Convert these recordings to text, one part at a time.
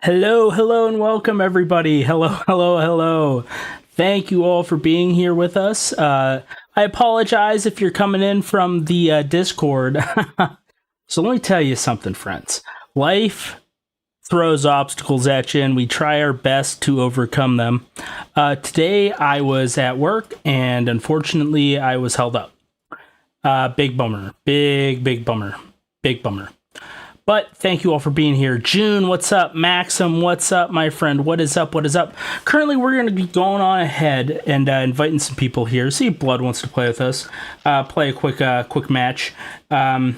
Hello, hello, and welcome everybody. Hello, hello, hello. Thank you all for being here with us. I apologize if you're coming in from the Discord. So let me tell you something, friends. Life throws obstacles at you, and we try our best to overcome them. Today, I was at work, and unfortunately, I was held up. Big bummer. Big bummer. Big bummer. But thank you all for being here. June, what's up? Maxim, what's up, my friend? What is up? What is up? Currently, we're going to be going on ahead and inviting some people here. See if Blood wants to play with us. Play a quick match. And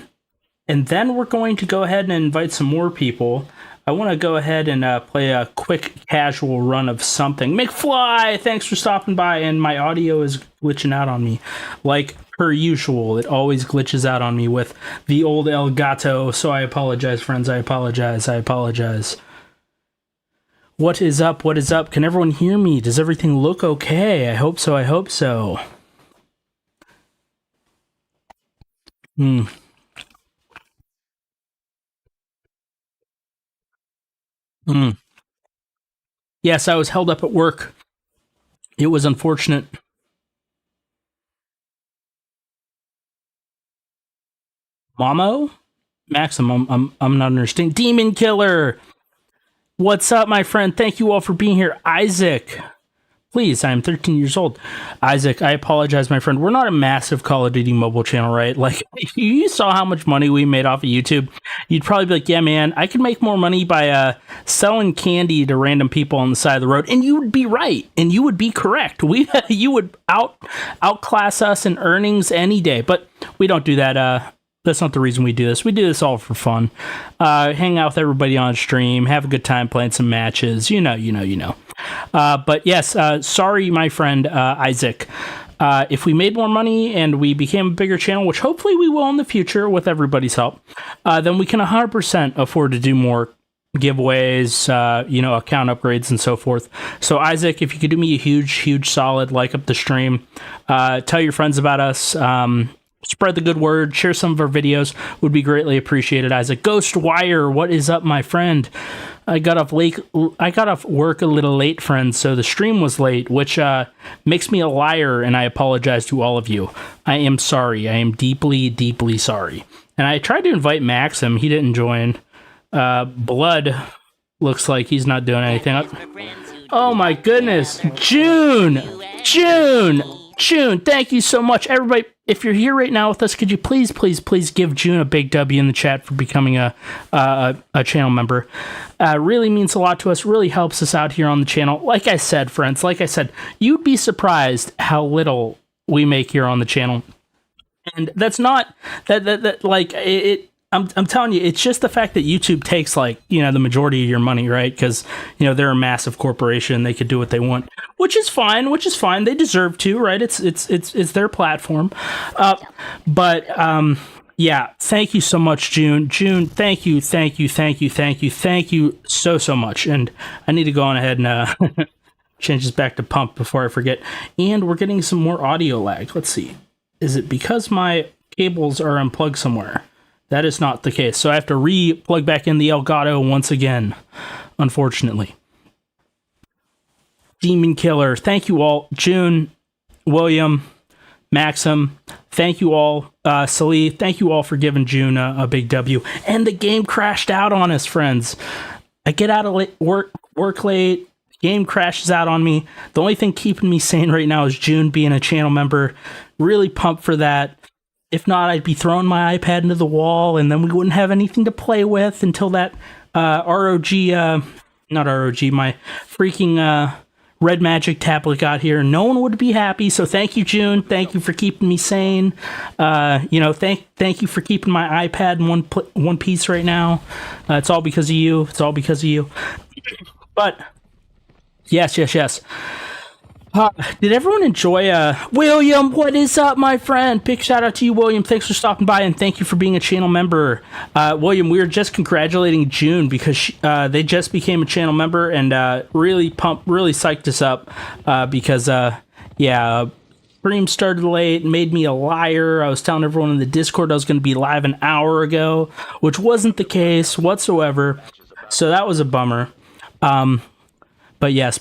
then we're going to go ahead and invite some more people. I want to go ahead and play a quick casual run of something. McFly, thanks for stopping by. And my audio is glitching out on me. Like per usual, it always glitches out on me with the old El Gato. So I apologize, friends. I apologize. What is up? What is up? Can everyone hear me? Does everything look okay? I hope so. Yes, I was held up at work. It was unfortunate. Mamo? Maximum, I'm not understanding. Demon Killer! What's up, my friend? Thank you all for being here. Isaac. Please, I'm 13 years old. Isaac, I apologize, my friend. We're not a massive Call of Duty mobile channel, right? Like, if you saw how much money we made off of YouTube, you'd probably be like, yeah, man, I could make more money by selling candy to random people on the side of the road. And you would be right. And you would be correct. You would outclass us in earnings any day. But we don't do that. That's not the reason we do this. We do this all for fun. Hang out with everybody on stream, have a good time playing some matches. You know. But yes, sorry, my friend Isaac. If we made more money and we became a bigger channel, which hopefully we will in the future with everybody's help, then we can 100% afford to do more giveaways, account upgrades and so forth. So Isaac, if you could do me a huge solid, like up the stream, tell your friends about us, spread the good word, share some of our videos, would be greatly appreciated. Isaac Ghostwire, what is up, my friend? I got off work a little late, friends, so the stream was late, which makes me a liar, and I apologize to all of you. I am sorry. I am deeply sorry. And I tried to invite Maxim. He didn't join. Blood looks like he's not doing anything. Oh my goodness. June, thank you so much. Everybody, if you're here right now with us, could you please give June a big W in the chat for becoming a channel member? Really means a lot to us, really helps us out here on the channel. Like I said, friends, you'd be surprised how little we make here on the channel. And that's not that like it. I'm telling you, it's just the fact that YouTube takes the majority of your money, right? Because they're a massive corporation; they could do what they want, which is fine. They deserve to, right? It's their platform. Yeah. Thank you so much, June. June, thank you so much. And I need to go on ahead and change this back to pump before I forget. And we're getting some more audio lag. Let's see. Is it because my cables are unplugged somewhere? That is not the case. So I have to re-plug back in the Elgato once again, unfortunately. Demon Killer, thank you all. June, William, Maxim, thank you all. Salih, thank you all for giving June a big W. And the game crashed out on us, friends. I get out of work late. Game crashes out on me. The only thing keeping me sane right now is June being a channel member. Really pumped for that. If not, I'd be throwing my iPad into the wall, and then we wouldn't have anything to play with until that my freaking Red Magic tablet got here. No one would be happy, so thank you, June. Thank you for keeping me sane. Thank you for keeping my iPad in one piece right now. It's all because of you. But, yes. Did everyone enjoy William? What is up, my friend? Big shout out to you, William. Thanks for stopping by, and thank you for being a channel member. William, we were just congratulating June because they just became a channel member, and really psyched us up because stream started late, made me a liar. I was telling everyone in the Discord I was going to be live an hour ago, which wasn't the case whatsoever. So that was a bummer. But yes.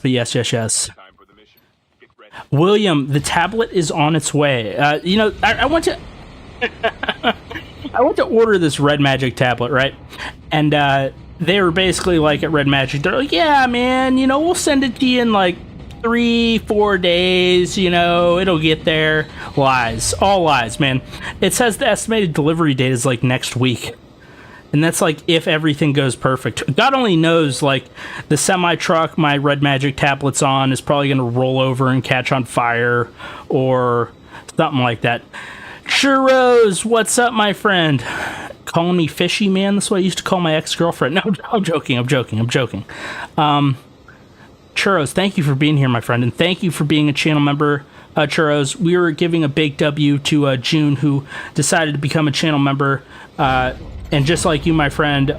William, the tablet is on its way. You know, I want to I went to order this Red Magic tablet, right? And they were basically like at Red Magic, they're like, yeah, man, you know, we'll send it to you in like 3-4 days, you know, it'll get there. Lies. All lies, man. It says the estimated delivery date is like next week. And that's like if everything goes perfect. God only knows, like, the semi-truck my Red Magic tablet's on is probably going to roll over and catch on fire or something like that. Churros, what's up, my friend? Calling me fishy, man? That's what I used to call my ex-girlfriend. No, I'm joking. Churros, thank you for being here, my friend, and thank you for being a channel member. Churros, we were giving a big W to June, who decided to become a channel member. And just like you, my friend,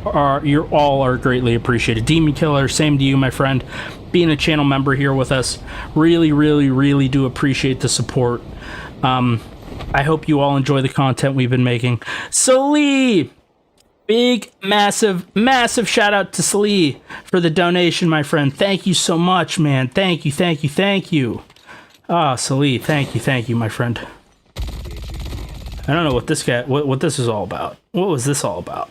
you're all are greatly appreciated. Demon Killer, same to you, my friend. Being a channel member here with us, really do appreciate the support. I hope you all enjoy the content we've been making. Sali, big, massive shout out to Sali for the donation, my friend. Thank you so much, man. Thank you. Ah, Sali, thank you, my friend. I don't know what this is all about. What was this all about?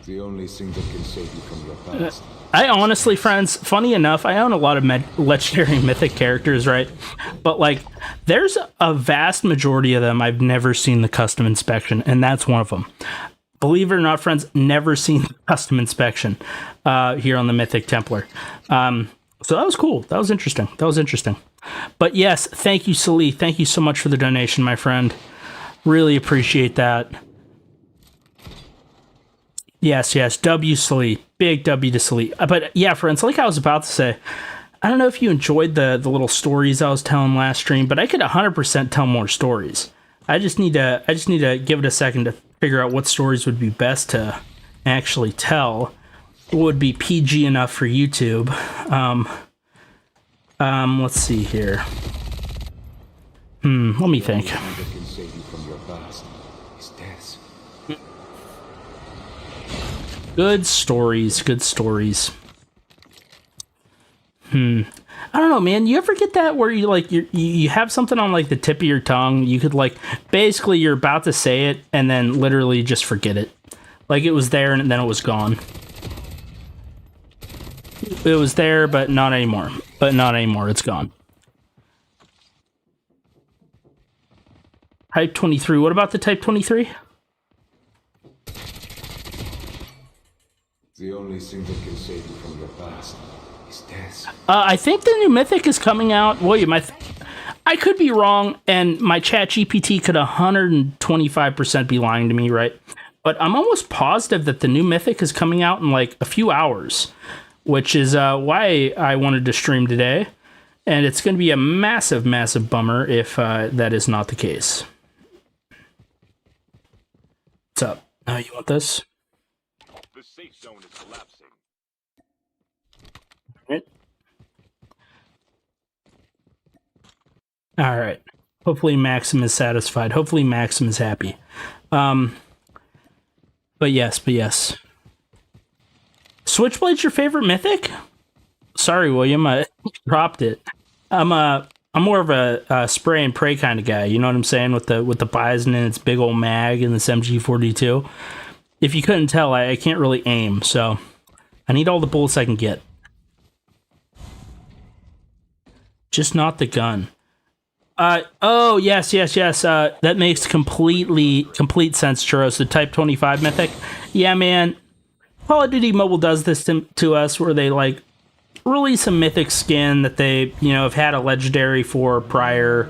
The only thing that can save you from your past. I honestly, friends, funny enough, I own a lot of legendary mythic characters, right? But, like, there's a vast majority of them I've never seen the custom inspection, and that's one of them. Believe it or not, friends, never seen the custom inspection here on the Mythic Templar. So that was cool. That was interesting. But yes, thank you, Sali. Thank you so much for the donation, my friend. Really appreciate that. Yes, W Sali. Big W to Sali. But yeah, friends, like I was about to say, I don't know if you enjoyed the little stories I was telling last stream, but I could 100% tell more stories. I just need to give it a second to figure out what stories would be best to actually tell. What would be PG enough for YouTube. Let's see here. Let me think. Good stories. I don't know, man. You ever get that where you like you have something on like the tip of your tongue? You could like basically you're about to say it and then literally just forget it. Like it was there and then it was gone. It was there, but not anymore. It's gone. Type 23. What about the Type 23? The only thing that can save you from your past is death. I think the new Mythic is coming out. William, I could be wrong, and my chat GPT could 125% be lying to me, right? But I'm almost positive that the new Mythic is coming out in like a few hours, which is why I wanted to stream today. And it's going to be a massive bummer if that is not the case. What's up? You want this? The safe zone is collapsing. All right. Hopefully Maxim is satisfied. Hopefully Maxim is happy. But yes. Switchblade's your favorite mythic? Sorry, William, I dropped it. I'm more of a spray and pray kind of guy. You know what I'm saying? With the Bison and its big old mag and this MG42. If you couldn't tell, I can't really aim, so I need all the bullets I can get. Just not the gun. Oh, yes. That makes complete sense, Churros. The Type 25 Mythic. Yeah, man. Call of Duty Mobile does this to us, where they, like, release a Mythic skin that they, have had a legendary for prior,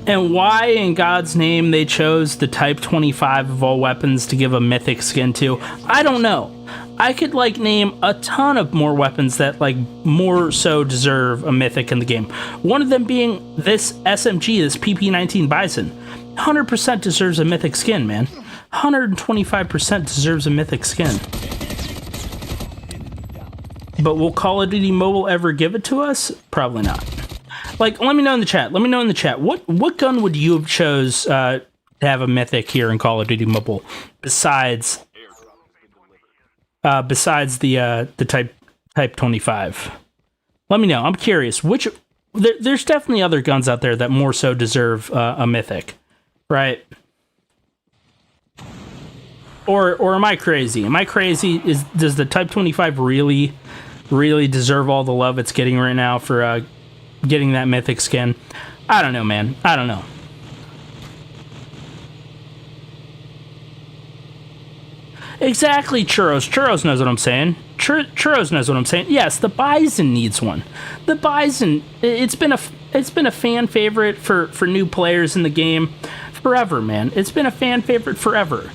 And why in God's name they chose the Type 25 of all weapons to give a Mythic skin to, I don't know. I could, like, name a ton of more weapons that, like, more so deserve a Mythic in the game. One of them being this SMG, this PP-19 Bison. 100% deserves a Mythic skin, man. 125% deserves a Mythic skin. But will Call of Duty Mobile ever give it to us? Probably not. Like, let me know in the chat. What gun would you have chose to have a Mythic here in Call of Duty Mobile besides besides the Type 25? Let me know. I'm curious. There's definitely other guns out there that more so deserve a Mythic, right? Or am I crazy? Am I crazy? Does the Type 25 really deserve all the love it's getting right now for getting that Mythic skin? I don't know, man. I don't know. Exactly, Churros. Churros knows what I'm saying. Churros knows what I'm saying. Yes, the Bison needs one. The Bison, it's been a fan favorite for new players in the game forever, man. It's been a fan favorite forever.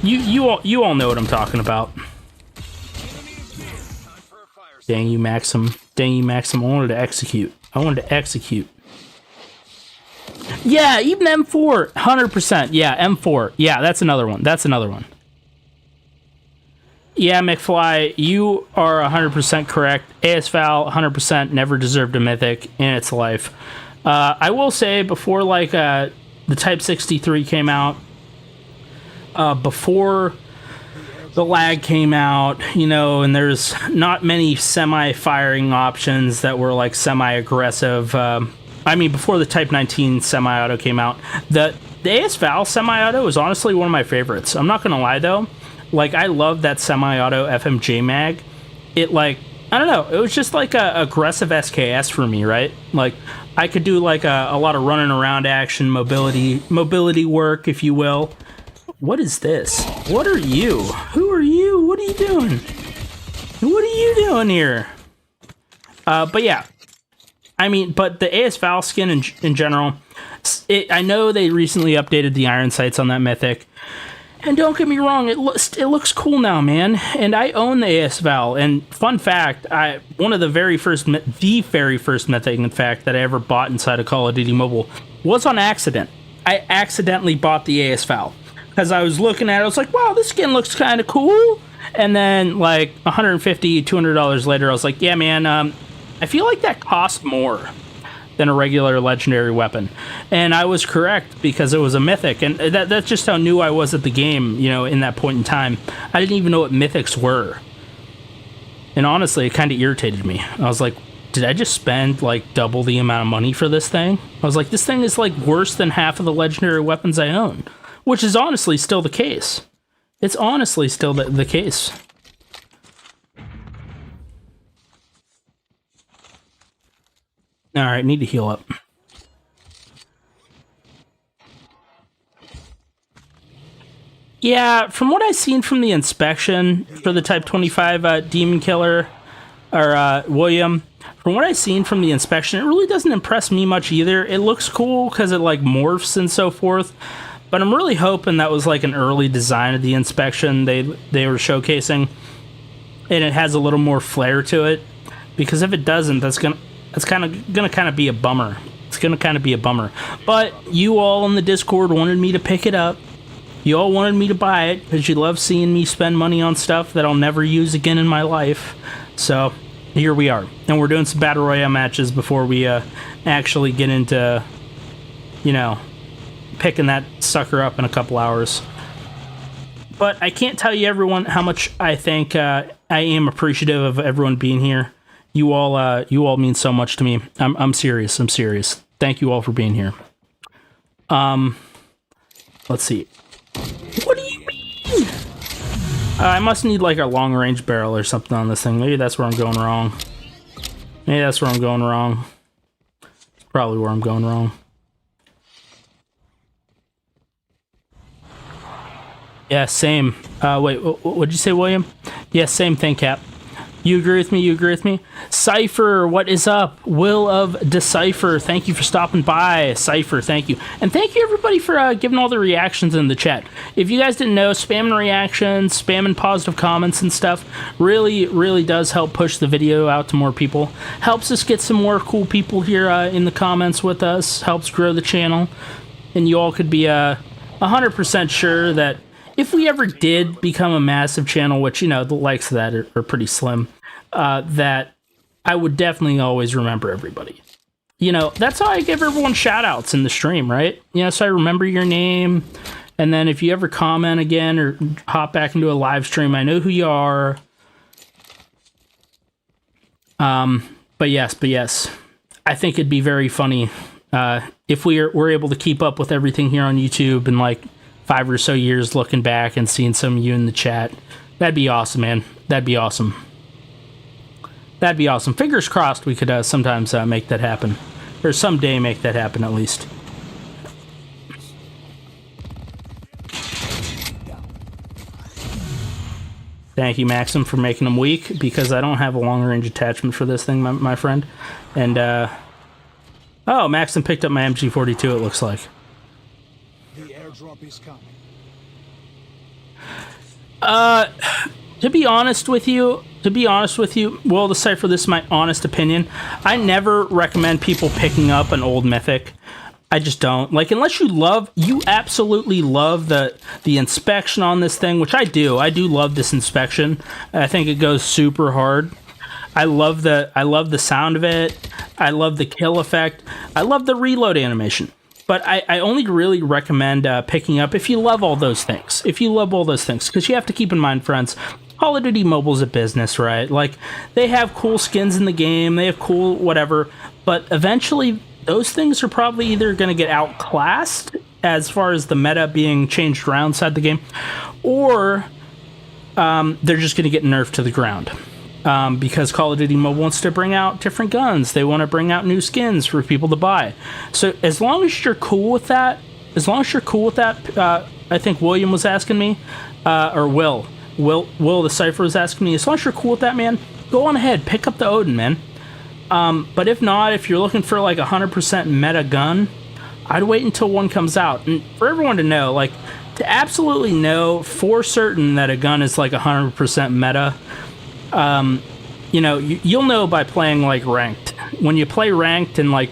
You all know what I'm talking about. Dang you, Maxim. Dang you, Maxim. I wanted to execute. Yeah, even M4. 100%. Yeah, M4. Yeah, that's another one. Yeah, McFly, you are 100% correct. ASVAL, 100% never deserved a Mythic in its life. I will say, before the Type 63 came out, before the lag came out, and there's not many semi-firing options that were semi-aggressive. Before the Type 19 semi-auto came out, the ASVAL semi-auto is honestly one of my favorites. I'm not gonna lie though. I love that semi-auto FMJ mag. It I don't know, it was just a aggressive SKS for me, right? I could do a lot of running around action, mobility work, if you will. What is this? What are you? Who are you? What are you doing? What are you doing here? But yeah. But the ASVAL skin in general, I know they recently updated the iron sights on that Mythic. And don't get me wrong, it looks cool now, man. And I own the ASVAL. And fun fact, one of the very first Mythic, in fact, that I ever bought inside of Call of Duty Mobile was on accident. I accidentally bought the ASVAL because I was looking at it. I was like, wow, this skin looks kind of cool. And then $150, $200 later, I was like, yeah, man, I feel like that cost more than a regular legendary weapon. And I was correct, because it was a Mythic. And that's just how new I was at the game, in that point in time. I didn't even know what Mythics were. And honestly, it kind of irritated me. I was like, did I just spend double the amount of money for this thing? I was like, this thing is worse than half of the legendary weapons I own. Which is honestly still the case. It's honestly still the case. Alright, need to heal up. Yeah, from what I've seen from the inspection for the Type 25 Demon Killer, or William, from what I've seen from the inspection, it really doesn't impress me much either. It looks cool because it morphs and so forth, but I'm really hoping that was an early design of the inspection they were showcasing, and it has a little more flair to it, because if it doesn't, that's gonna be a bummer. It's gonna kind of be a bummer. But you all in the Discord wanted me to pick it up. You all wanted me to buy it because you love seeing me spend money on stuff that I'll never use again in my life. So here we are, and we're doing some Battle Royale matches before we actually get into, picking that sucker up in a couple hours. But I can't tell you, everyone, how much I think I am appreciative of everyone being here. You all mean so much to me. I'm serious. Thank you all for being here. Let's see. What do you mean? I must need a long range barrel or something on this thing. Maybe that's where I'm going wrong. Probably where I'm going wrong. Yeah, same. Wait, what'd you say, William? Yeah, same thing, Cap. You agree with me? Cypher, what is up? Will of Decipher, thank you for stopping by. Cypher, thank you. And thank you, everybody, for giving all the reactions in the chat. If you guys didn't know, spamming reactions, spamming positive comments and stuff really does help push the video out to more people. Helps us get some more cool people here in the comments with us. Helps grow the channel. And you all could be 100% sure that if we ever did become a massive channel, which, the likes of that are pretty slim, that I would definitely always remember everybody. That's how I give everyone shout outs in the stream, right? So I remember your name, And then if you ever comment again or hop back into a live stream, I know who you are. But yes, I think it'd be very funny if we're able to keep up with everything here on YouTube in like 5 or so years, looking back and seeing some of you in the chat. That'd be awesome, man. That'd be awesome. That'd be awesome. Fingers crossed we could sometimes make that happen. Or someday make that happen, at least. Thank you, Maxim, for making them weak, because I don't have a long-range attachment for this thing, my friend. And, oh, Maxim picked up my MG42, it looks like. The airdrop is coming. To be honest with you, Will the Cypher, this is my honest opinion. I never recommend people picking up an old Mythic. I just don't. Like, unless you absolutely love the inspection on this thing, which I do. I do love this inspection. I think it goes super hard. I love the sound of it. I love the kill effect. I love the reload animation. But I only really recommend picking up if you love all those things. If you love all those things. Because you have to keep in mind, friends, Call of Duty Mobile's a business, right? Like, they have cool skins in the game. They have cool whatever. But eventually, those things are probably either going to get outclassed as far as the meta being changed around inside the game, or they're just going to get nerfed to the ground. Because Call of Duty Mobile wants to bring out different guns. They want to bring out new skins for people to buy. So as long as you're cool with that, I think William was asking me, or Will the Cypher was asking me, as long as you're cool with that, man, go on ahead, pick up the Odin, man. But if not, if you're looking for like 100% meta gun, I'd wait until one comes out. And for everyone to know, like, to absolutely know for certain that a gun is like 100% meta, you know, you'll know by playing like ranked. When you play ranked and like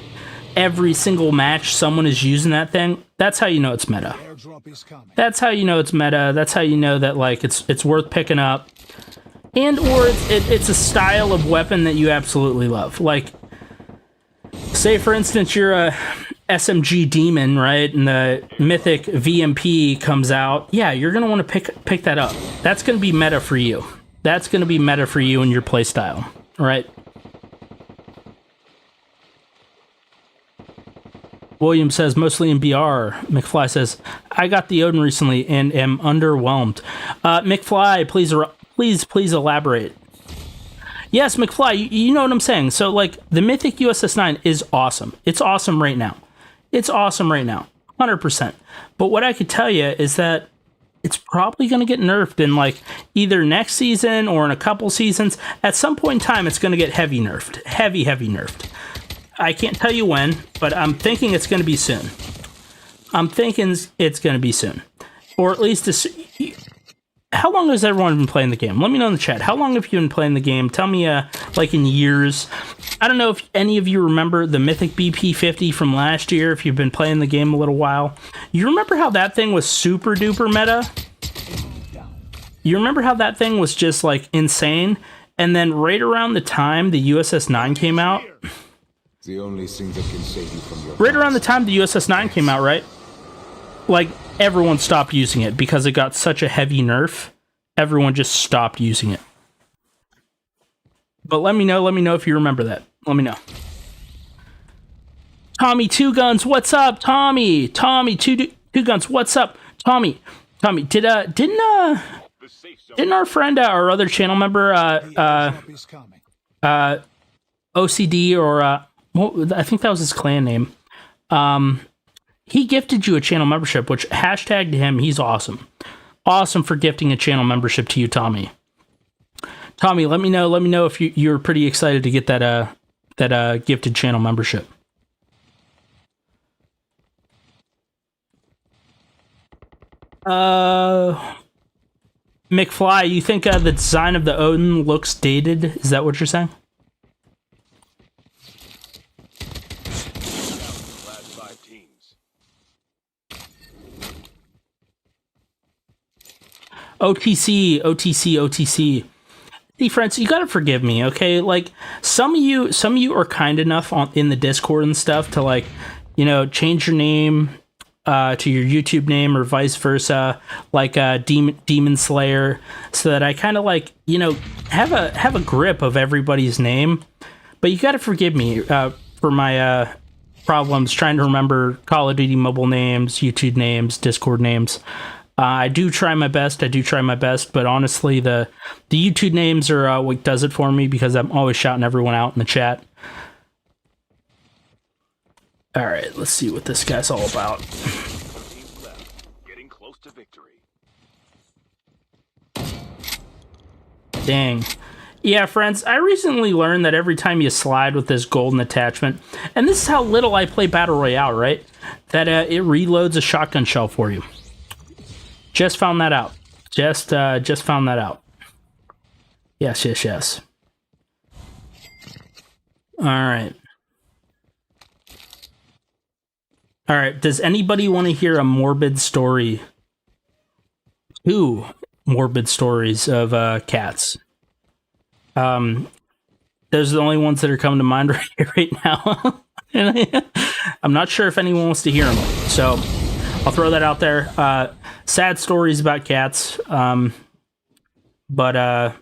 every single match someone is using that thing, that's how you know it's meta. That's how you know it's meta. That's how you know that like it's worth picking up. And or it's a style of weapon that you absolutely love. Like, say for instance you're a SMG demon, right? And the Mythic VMP comes out. Yeah, you're gonna want to pick that up. That's gonna be meta for you. That's gonna be meta for you and your playstyle, right? William says, mostly in BR. McFly says, I got the Odin recently and am underwhelmed. McFly, please elaborate. Yes, McFly, you know what I'm saying. So, like, the Mythic USS 9 is awesome. It's awesome right now. 100%. But what I could tell you is that it's probably going to get nerfed in, like, either next season or in a couple seasons. At some point in time, it's going to get heavy nerfed. Heavy nerfed. I can't tell you when, but I'm thinking it's going to be soon. Or at least how long has everyone been playing the game? Let me know in the chat. How long have you been playing the game? Tell me, like, in years. I don't know if any of you remember the Mythic BP50 from last year, if you've been playing the game a little while. You remember how that thing was super duper meta? You remember how that thing was just, like, insane? And then right around the time the USS 9 came out... The only thing that can save you from your right around the time the USS 9 came out, right? Like, everyone stopped using it because it got such a heavy nerf. Everyone just stopped using it. But let me know if you remember that. Let me know. Tommy Two Guns, what's up? Tommy Two Guns, what's up? Tommy, didn't our friend, our other channel member, OCD, or well, I think that was his clan name. He gifted you a channel membership, which hashtagged him. He's awesome. Awesome for gifting a channel membership to you, Tommy. Tommy, let me know if you're pretty excited to get that gifted channel membership. McFly, you think the design of the Odin looks dated? Is that what you're saying? OTC. See, friends, you gotta forgive me, okay? Like, some of you are kind enough in the Discord and stuff to, like, you know, change your name to your YouTube name or vice versa, like Demon Slayer, so that I kind of like, you know, have a grip of everybody's name. But you got to forgive me for my problems trying to remember Call of Duty mobile names, YouTube names, Discord names. I do try my best. But honestly, the YouTube names are what does it for me, because I'm always shouting everyone out in the chat. All right, let's see what this guy's all about. Teams left, getting close to victory. Dang. Yeah, friends, I recently learned that every time you slide with this golden attachment, and this is how little I play Battle Royale, right? That it reloads a shotgun shell for you. Just found that out. Just found that out. Yes. All right. Does anybody want to hear a morbid story? 2 morbid stories of cats. Those are the only ones that are coming to mind right now. I'm not sure if anyone wants to hear them, so I'll throw that out there. Sad stories about cats, but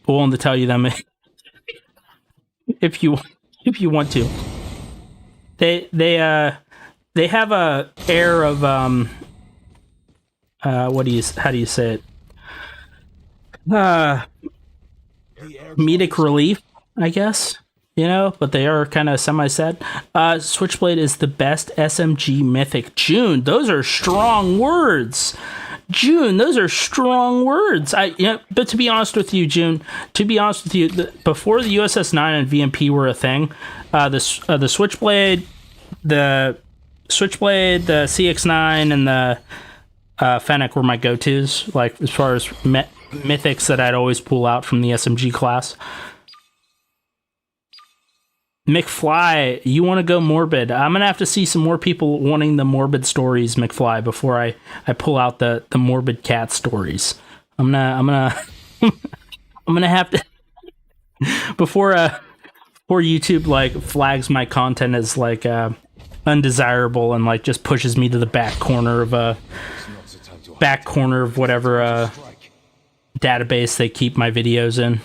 willing to tell you them if you want to. They have a air of how do you say it? Comedic relief, I guess, you know, but they are kind of semi-sad. Switchblade is the best SMG Mythic. June, those are strong words. June, those are strong words. But to be honest with you, June, before the USS 9 and VMP were a thing, the Switchblade, the CX9, and the Fennec were my go-tos, like as far as mythics that I'd always pull out from the SMG class. McFly, you want to go morbid? I'm gonna have to see some more people wanting the morbid stories, McFly, before I pull out the morbid cat stories. I'm gonna I'm gonna have to before YouTube like flags my content as like undesirable and like just pushes me to the back corner of whatever database they keep my videos in.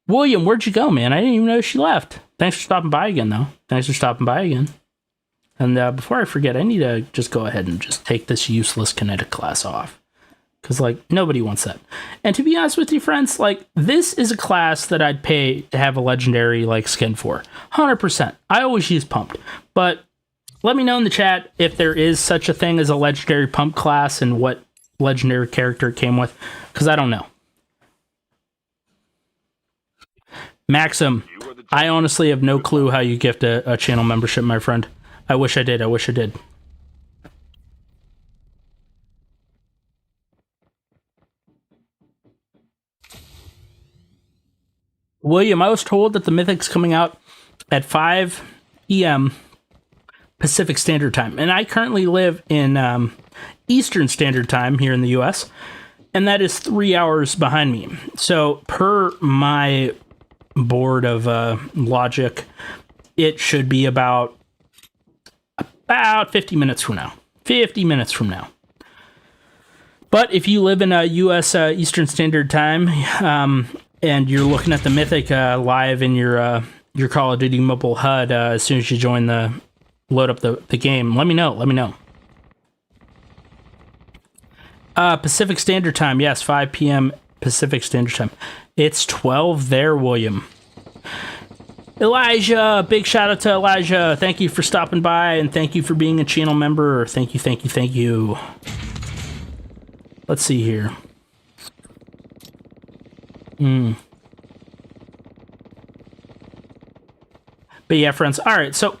William, where'd you go, man? I didn't even know she left. Thanks for stopping by again, though. And before I forget, I need to just go ahead and just take this useless kinetic class off. Because, like, nobody wants that. And to be honest with you, friends, like, this is a class that I'd pay to have a legendary, like, skin for. 100%. I always use pumped. But let me know in the chat if there is such a thing as a legendary pump class and what legendary character it came with. Because I don't know. Maxim, I honestly have no clue how you gift a channel membership, my friend. I wish I did. William, I was told that the Mythic's coming out at 5 p.m. Pacific Standard Time. And I currently live in Eastern Standard Time here in the U.S. And that is 3 hours behind me. So per my board of logic, it should be about 50 minutes from now. But if you live in a U.S. Eastern Standard Time, and you're looking at the Mythic live in your Call of Duty mobile HUD as soon as you load up the game, let me know. Pacific Standard Time, yes, 5 p.m. Pacific Standard Time. It's 12 there, William. Elijah, big shout out to Elijah. Thank you for stopping by, and thank you for being a channel member. Thank you. Let's see here. But yeah, friends. All right, so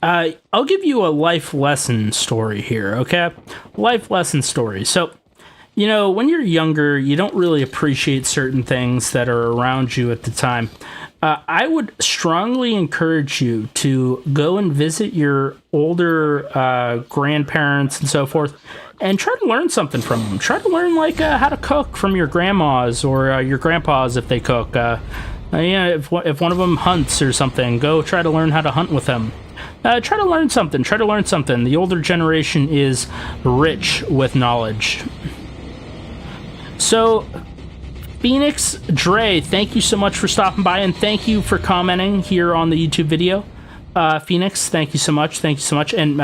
I'll give you a life lesson story here, okay? Life lesson story. So, you know, when you're younger, you don't really appreciate certain things that are around you at the time. I would strongly encourage you to go and visit your older grandparents and so forth, and try to learn something from them. Try to learn, like, how to cook from your grandmas or your grandpas if they cook. Yeah, if one of them hunts or something, go try to learn how to hunt with them. Try to learn something. Try to learn something. The older generation is rich with knowledge. So, Phoenix Dre, thank you so much for stopping by, and thank you for commenting here on the YouTube video. Phoenix, thank you so much. Thank you so much. And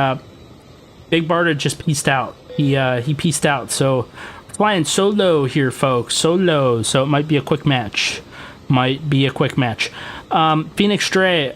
Big Barda just peaced out. He peaced out. So, we're flying solo here, folks. Solo. So, it might be a quick match. Might be a quick match. Phoenix Dre,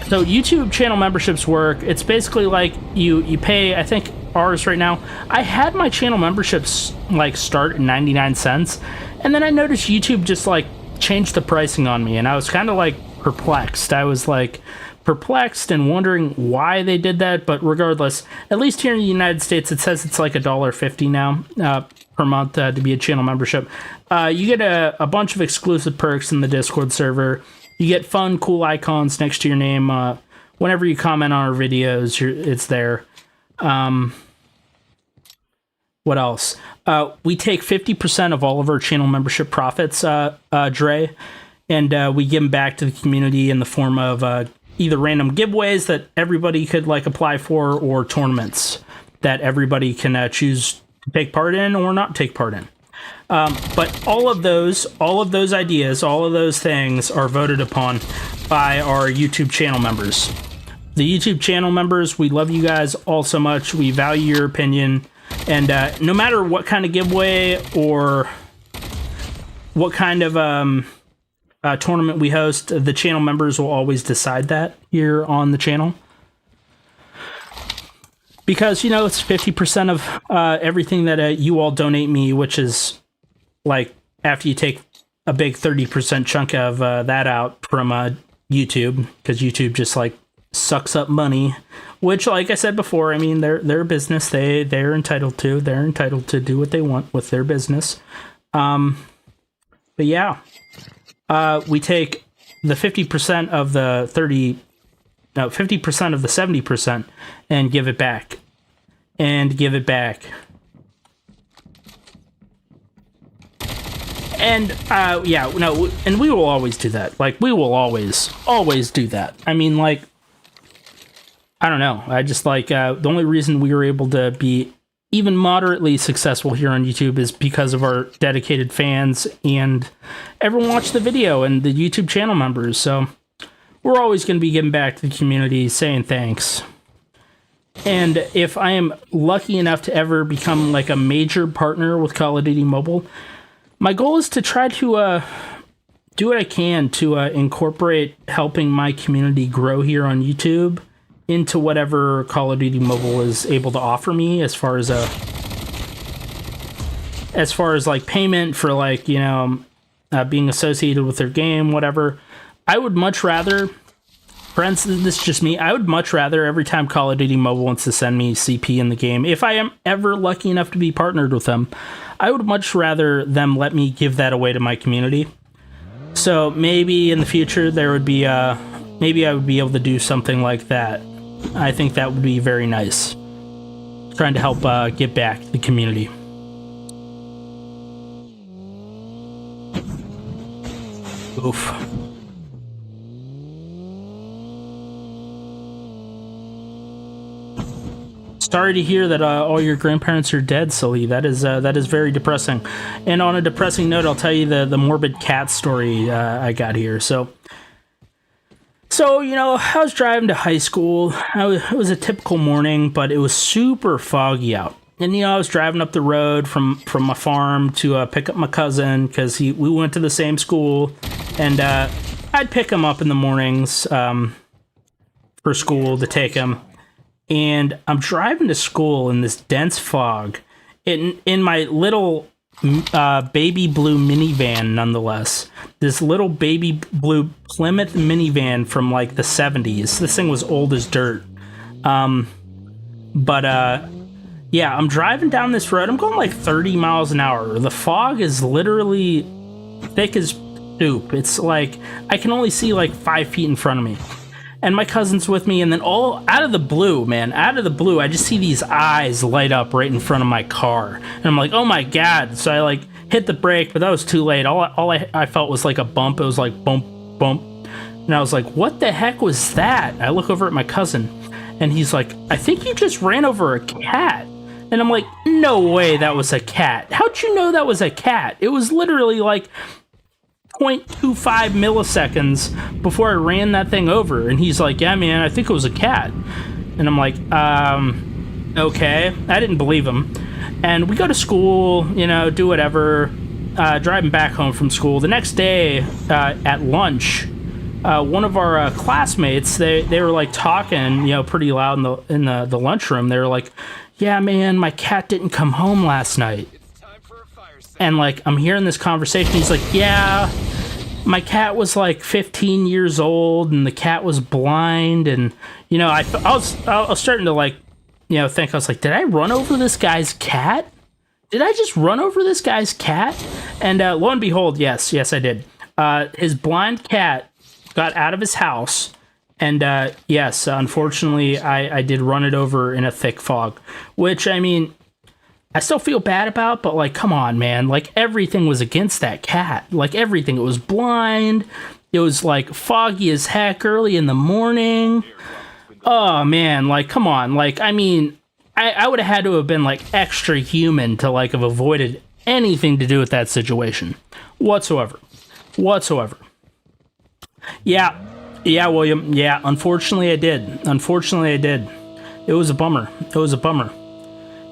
so YouTube channel memberships work. It's basically like you pay, I think ours right now. I had my channel memberships like start at 99 cents, and then I noticed YouTube just like changed the pricing on me, and I was kind of like perplexed. I was like perplexed and wondering why they did that, but regardless, at least here in the United States, it says it's like $1.50 now per month to be a channel membership. You get a bunch of exclusive perks in the Discord server. You get fun, cool icons next to your name. Whenever you comment on our videos, it's there. What else? We take 50% of all of our channel membership profits, Dre, and we give them back to the community in the form of either random giveaways that everybody could like apply for, or tournaments that everybody can choose to take part in or not take part in. But all of those ideas, all of those things are voted upon by our YouTube channel members. The YouTube channel members, we love you guys all so much. We value your opinion. And no matter what kind of giveaway or what kind of tournament we host, the channel members will always decide that here on the channel. Because, you know, it's 50% of everything that you all donate me, which is like after you take a big 30% chunk of that out from YouTube, because YouTube just like sucks up money, which, like I said before, I mean, they're a business. They're entitled to do what they want with their business. But yeah, we take the 50% of the 50% of the 70% and give it back. And give it back. And, yeah, no, and we will always do that. Like, we will always do that. I mean, like, I don't know. I just, like, the only reason we were able to be even moderately successful here on YouTube is because of our dedicated fans, and everyone watched the video, and the YouTube channel members. So, we're always going to be giving back to the community, saying thanks. And if I am lucky enough to ever become, like, a major partner with Call of Duty Mobile, my goal is to try to do what I can to incorporate helping my community grow here on YouTube into whatever Call of Duty Mobile is able to offer me as far as like payment for, like, you know, being associated with their game, whatever. I would much rather, friends, this is just me, I would much rather every time Call of Duty Mobile wants to send me CP in the game, if I am ever lucky enough to be partnered with them, I would much rather them let me give that away to my community. So maybe in the future there would be, maybe I would be able to do something like that. I think that would be very nice. Trying to help give back to the community. Oof. Sorry to hear that all your grandparents are dead, Sully. That is very depressing. And on a depressing note, I'll tell you the morbid cat story I got here. So, you know, I was driving to high school. It was a typical morning, but it was super foggy out. And, you know, I was driving up the road from my farm to pick up my cousin, because we went to the same school. And I'd pick him up in the mornings for school to take him. And I'm driving to school in this dense fog in my little baby blue minivan, nonetheless. This little baby blue Plymouth minivan from like the 70s. This thing was old as dirt. Yeah, I'm driving down this road. I'm going like 30 miles an hour. The fog is literally thick as soup. It's like I can only see like 5 feet in front of me. And my cousin's with me, and then all out of the blue, man, out of the blue, I just see these eyes light up right in front of my car. And I'm like, oh my God. So I like hit the brake, but that was too late. All I felt was like a bump. It was like bump, bump. And I was like, what the heck was that? I look over at my cousin, and he's like, I think you just ran over a cat. And I'm like, no way that was a cat. How'd you know that was a cat? It was literally like 0.25 milliseconds before I ran that thing over. And he's like, yeah, man, I think it was a cat. And I'm like, okay. I didn't believe him. And we go to school, you know, do whatever, driving back home from school. The next day at lunch, one of our classmates, they were like talking, you know, pretty loud in the lunchroom. They were like, yeah, man, my cat didn't come home last night. And like, I'm hearing this conversation. He's like, yeah, my cat was like 15 years old and the cat was blind. And, you know, I was starting to like, you know, think, I was like, did I run over this guy's cat? Did I just run over this guy's cat? And lo and behold, yes, I did. His blind cat got out of his house. And yes, unfortunately, I did run it over in a thick fog, which, I mean, I still feel bad about, but like, come on, man. Like, everything was against that cat. Like, everything. It was blind. It was like foggy as heck early in the morning. Oh, man. Like, come on. Like, I mean, I would have had to have been like extra human to like have avoided anything to do with that situation whatsoever. Yeah, William. Yeah, unfortunately I did. It was a bummer.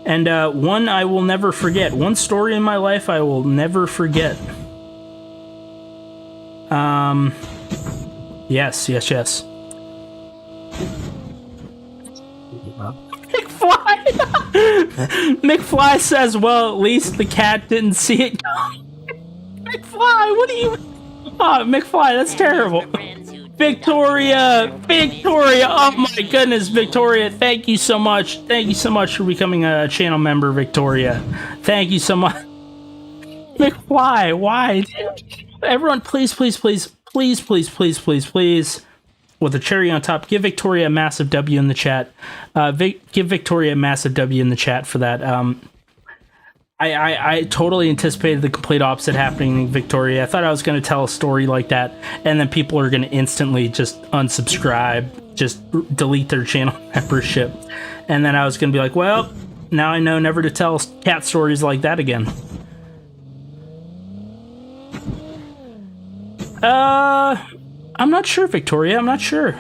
And one I will never forget. One story in my life I will never forget. Yes. McFly says, well, at least the cat didn't see it coming. McFly, what do you... Oh, McFly, that's terrible. Victoria, oh my goodness, Victoria, thank you so much for becoming a channel member, Victoria. Thank you so much. McFly, why? Everyone, please, with a cherry on top, give Victoria a massive W in the chat. Give Victoria a massive W in the chat for that. I totally anticipated the complete opposite happening, Victoria. I thought I was going to tell a story like that, and then people are going to instantly just unsubscribe, just delete their channel membership. And then I was going to be like, well, now I know never to tell cat stories like that again. I'm not sure, Victoria. I'm not sure.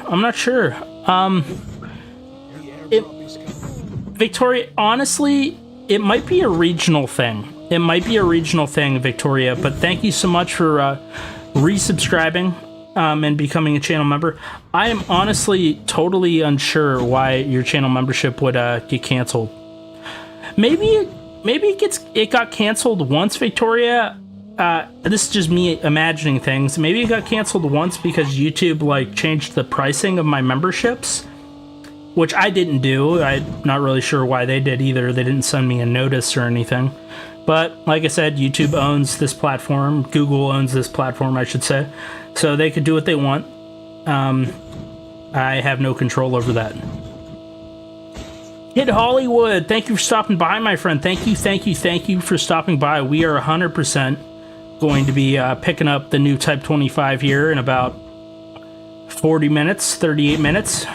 Victoria, honestly, it might be a regional thing. Victoria, but thank you so much for resubscribing and becoming a channel member. I am honestly totally unsure why your channel membership would get canceled. Maybe it got canceled once, Victoria. This is just me imagining things. Maybe it got canceled once because YouTube like changed the pricing of my memberships, which I didn't do. I'm not really sure why they did either. They didn't send me a notice or anything. But like I said, YouTube owns this platform. Google owns this platform, I should say. So they could do what they want. I have no control over that. Kid Hollywood, thank you for stopping by, my friend. Thank you for stopping by. We are 100% going to be picking up the new Type 25 here in about 38 minutes.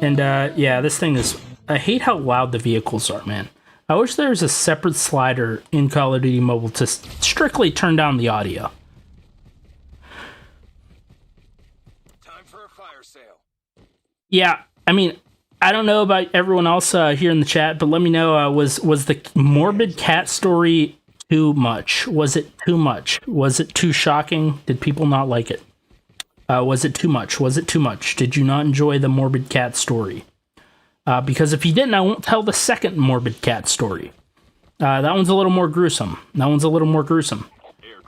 And yeah, this thing is... I hate how loud the vehicles are, man. I wish there was a separate slider in Call of Duty Mobile to strictly turn down the audio. Time for a fire sale. Yeah, I mean, I don't know about everyone else here in the chat, but let me know, was the morbid cat story too much? Was it too much? Was it too shocking? Did people not like it? Was it too much? Did you not enjoy the morbid cat story? Because if you didn't, I won't tell the second morbid cat story. That one's a little more gruesome.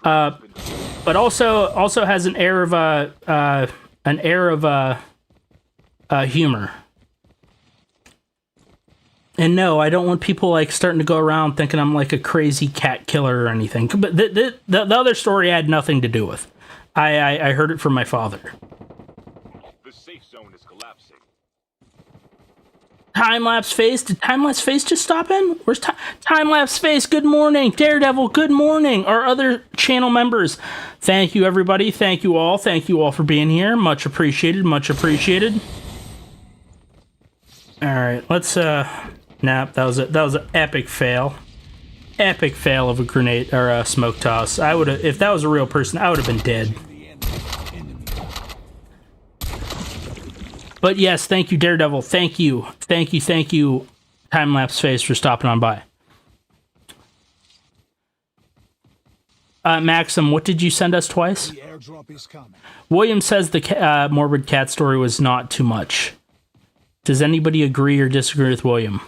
But also has an air of humor. And no, I don't want people like starting to go around thinking I'm like a crazy cat killer or anything. But the other story I had nothing to do with. I heard it from my father. The safe zone is collapsing. Time-lapse face. Did time-lapse face just stop in? Where's time-lapse face? Good morning. Daredevil, good morning. Our other channel members. Thank you, everybody. Thank you all. Thank you all for being here. Much appreciated. Much appreciated. All right, let's Nap, that was an epic fail. Epic fail of a grenade or a smoke toss. I would have, if that was a real person, I would have been dead. But yes, thank you, Daredevil. Thank you. Thank you, thank you, Time-Lapse Face, for stopping on by. Maxim, what did you send us twice? The airdrop is coming. William says the Morbid Cat story was not too much. Does anybody agree or disagree with William?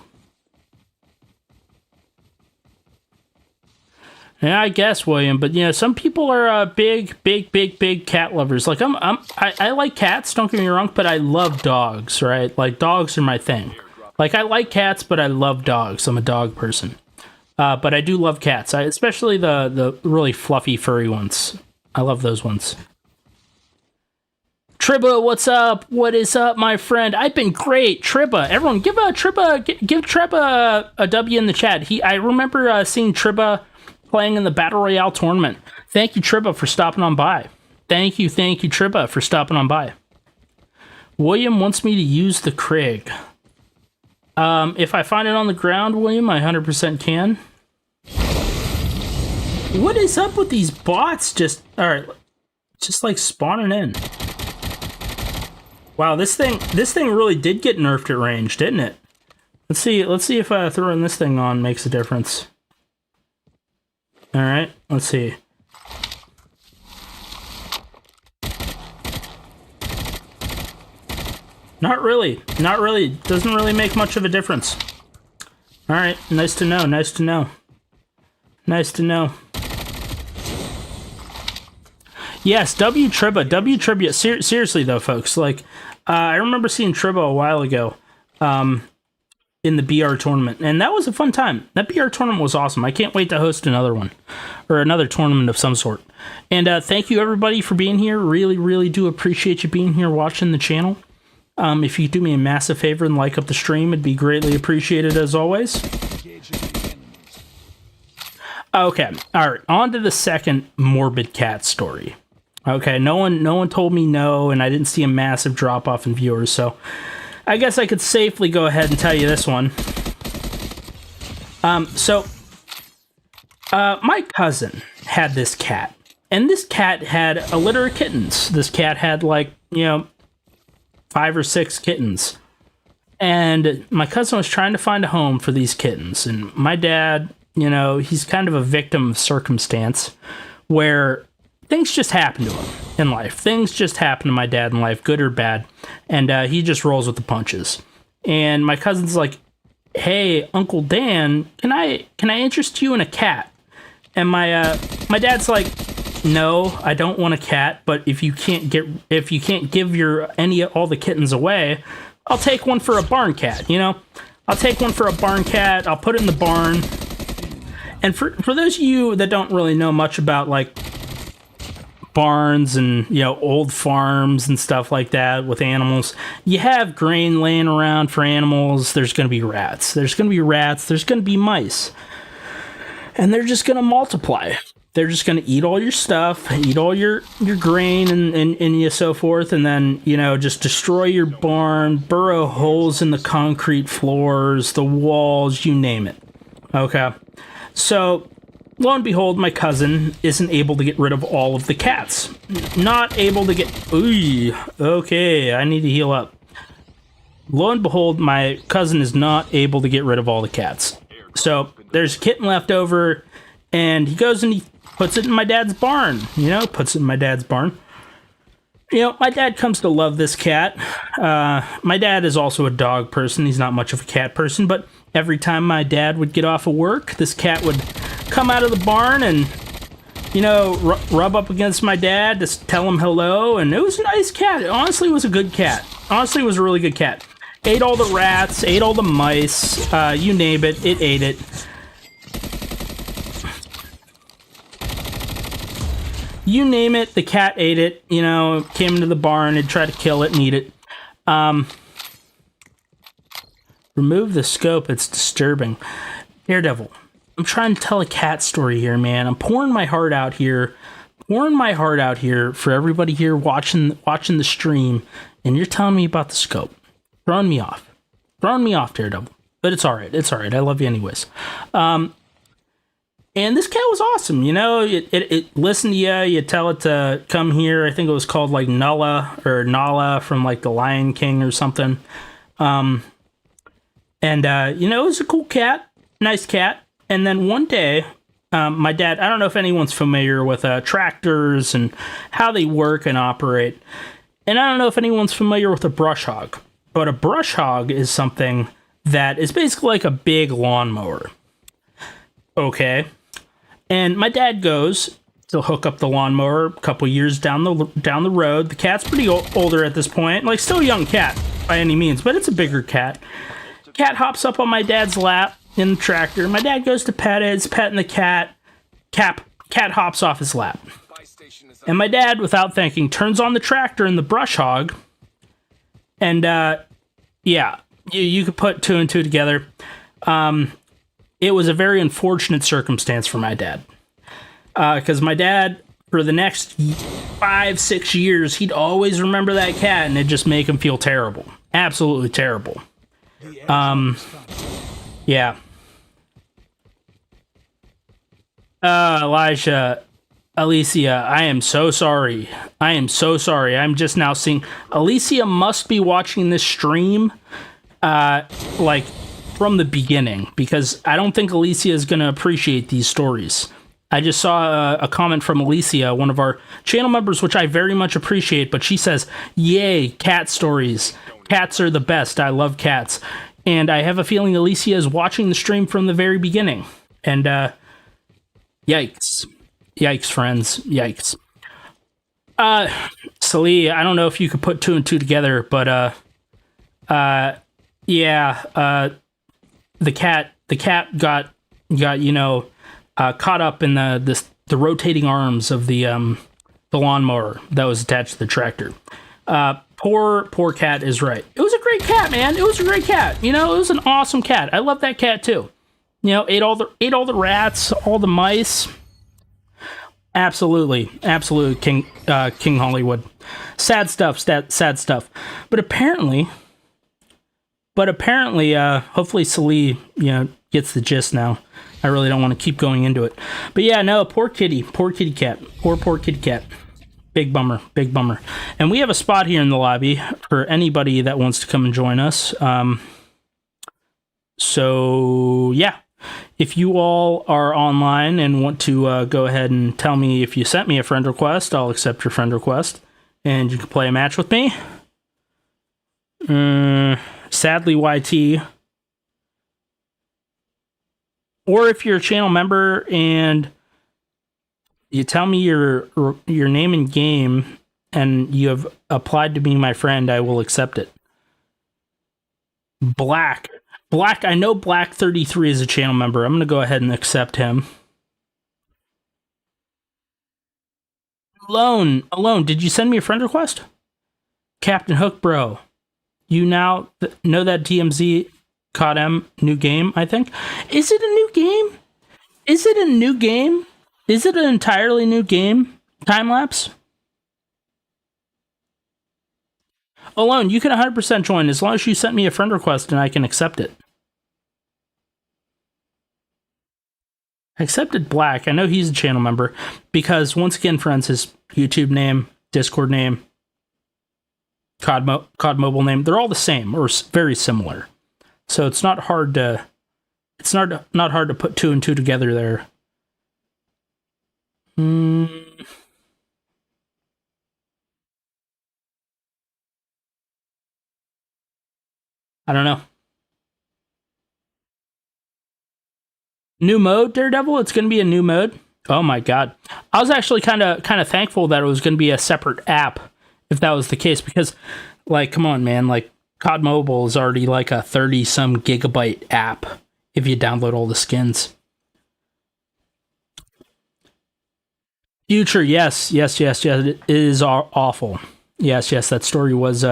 Yeah, I guess, William, but you know, some people are big cat lovers. Like I like cats, don't get me wrong, but I love dogs, right? Like dogs are my thing. Like I like cats, but I love dogs. I'm a dog person. But I do love cats. Especially the really fluffy, furry ones. I love those ones. Tribba, what's up? What is up, my friend? I've been great, Tribba. Everyone, give Tribba a W in the chat. I remember seeing Tribba playing in the Battle Royale tournament. Thank you, Tribba, for stopping on by. Thank you, Tribba, for stopping on by. William wants me to use the Krieg. If I find it on the ground, William, I 100% can. What is up with these bots? Alright, just like spawning in. Wow, this thing really did get nerfed at range, didn't it? Let's see if throwing this thing on makes a difference. Alright, let's see. Not really. Doesn't really make much of a difference. Alright, nice to know. Yes, W Tribba. Seriously though, folks, like, I remember seeing Tribba a while ago. In the BR tournament, and that was a fun time. That BR tournament was awesome. I can't wait to host another one, or another tournament of some sort. And thank you, everybody, for being here. Really do appreciate you being here watching the channel. If you could do me a massive favor and like up the stream, it'd be greatly appreciated, as always. Okay, all right, on to the second Morbid Cat story. Okay, no one told me no, and I didn't see a massive drop-off in viewers, so I guess I could safely go ahead and tell you this one. My cousin had this cat, and this cat had a litter of kittens. This cat had, like, 5 or 6 kittens. And my cousin was trying to find a home for these kittens. And my dad, he's kind of a victim of circumstance where things just happen to him in life. Things just happen to my dad in life, good or bad. And he just rolls with the punches. And my cousin's like, hey, Uncle Dan, can I interest you in a cat? And my dad's like, no, I don't want a cat, but if you can't give all the kittens away, I'll take one for a barn cat, I'll take one for a barn cat, I'll put it in the barn. And for those of you that don't really know much about, like, barns and, old farms and stuff like that with animals, you have grain laying around for animals. There's going to be rats. There's going to be mice. And they're just going to multiply. They're just going to eat all your stuff, eat all your grain and so forth, and then, just destroy your barn, burrow holes in the concrete floors, the walls, you name it. Okay. So, lo and behold, my cousin isn't able to get rid of all of the cats. Not able to get... Ooh, okay, I need to heal up. Lo and behold, my cousin is not able to get rid of all the cats. So, there's a kitten left over, and he goes and he puts it in my dad's barn. My dad comes to love this cat. My dad is also a dog person. He's not much of a cat person, but every time my dad would get off of work, this cat would come out of the barn and, rub up against my dad to tell him hello. And it was a nice cat. It honestly was a good cat. Honestly, it was a really good cat. Ate all the rats, ate all the mice, you name it, it ate it. You name it, the cat ate it, came into the barn and tried to kill it and eat it. Remove the scope. It's disturbing. Daredevil. I'm trying to tell a cat story here, man. I'm pouring my heart out here. Pouring my heart out here for everybody here watching the stream. And you're telling me about the scope. Throwing me off. Throwing me off, Daredevil. But it's all right. It's all right. I love you anyways. And this cat was awesome. You know, it listened to you. You tell it to come here. I think it was called like Nala from like the Lion King or something. You know, it was a cool cat. Nice cat. And then one day, my dad, I don't know if anyone's familiar with tractors and how they work and operate. And I don't know if anyone's familiar with a brush hog. But a brush hog is something that is basically like a big lawnmower. Okay. And my dad goes to hook up the lawnmower a couple years down the road. The cat's pretty older at this point. Like, still a young cat by any means, but it's a bigger cat. Cat hops up on my dad's lap in the tractor. My dad goes to pet it. He's petting the cat. Cat hops off his lap. And my dad, without thinking, turns on the tractor and the brush hog. And, yeah, you could put two and two together. It was a very unfortunate circumstance for my dad. Because my dad, for the next 5-6 years, he'd always remember that cat, and it'd just make him feel terrible. Absolutely terrible. Yeah. Elijah, Alicia, I am so sorry. I am so sorry. I'm just now seeing... Alicia must be watching this stream, like, from the beginning, because I don't think Alicia is going to appreciate these stories. I just saw a comment from Alicia, one of our channel members, which I very much appreciate, but she says, yay, cat stories. Cats are the best. I love cats. And I have a feeling Alicia is watching the stream from the very beginning. And, yikes. Yikes, friends. Yikes. Salih, I don't know if you could put two and two together, but, yeah, the cat got you know, caught up in the rotating arms of the lawnmower that was attached to the tractor. Poor cat is right. It was a great cat, man. It was a great cat. You know, it was an awesome cat. I love that cat too. You know, ate all the rats, all the mice. Absolutely, King Hollywood. Sad stuff. Sad stuff. But apparently, hopefully Salih, you know, gets the gist now. I really don't want to keep going into it. But yeah, no, poor kitty cat. Poor kitty cat. Big bummer. And we have a spot here in the lobby for anybody that wants to come and join us. So yeah, if you all are online and want to go ahead and tell me if you sent me a friend request, I'll accept your friend request. And you can play a match with me. Sadly, YT. Or if you're a channel member and you tell me your name and game and you have applied to be my friend, I will accept it. Black, I know Black33 is a channel member. I'm going to go ahead and accept him. Alone, did you send me a friend request? Captain Hook, bro. You now know that DMZ CODM new game, I think. Is it a new game? Is it a new game? Is it an entirely new game? Time-lapse? Alone, you can 100% join as long as you sent me a friend request and I can accept it. I accepted Black. I know he's a channel member because, once again, friends, his YouTube name, Discord name, COD mobile name, they're all the same or very similar. So it's not hard to put two and two together there. I don't know. New mode, Daredevil? It's going to be a new mode? Oh my god. I was actually kind of thankful that it was going to be a separate app if that was the case, because, like, come on, man, like, COD Mobile is already like a 30-some gigabyte app if you download all the skins. Future, yes, it is awful. Yes, that story was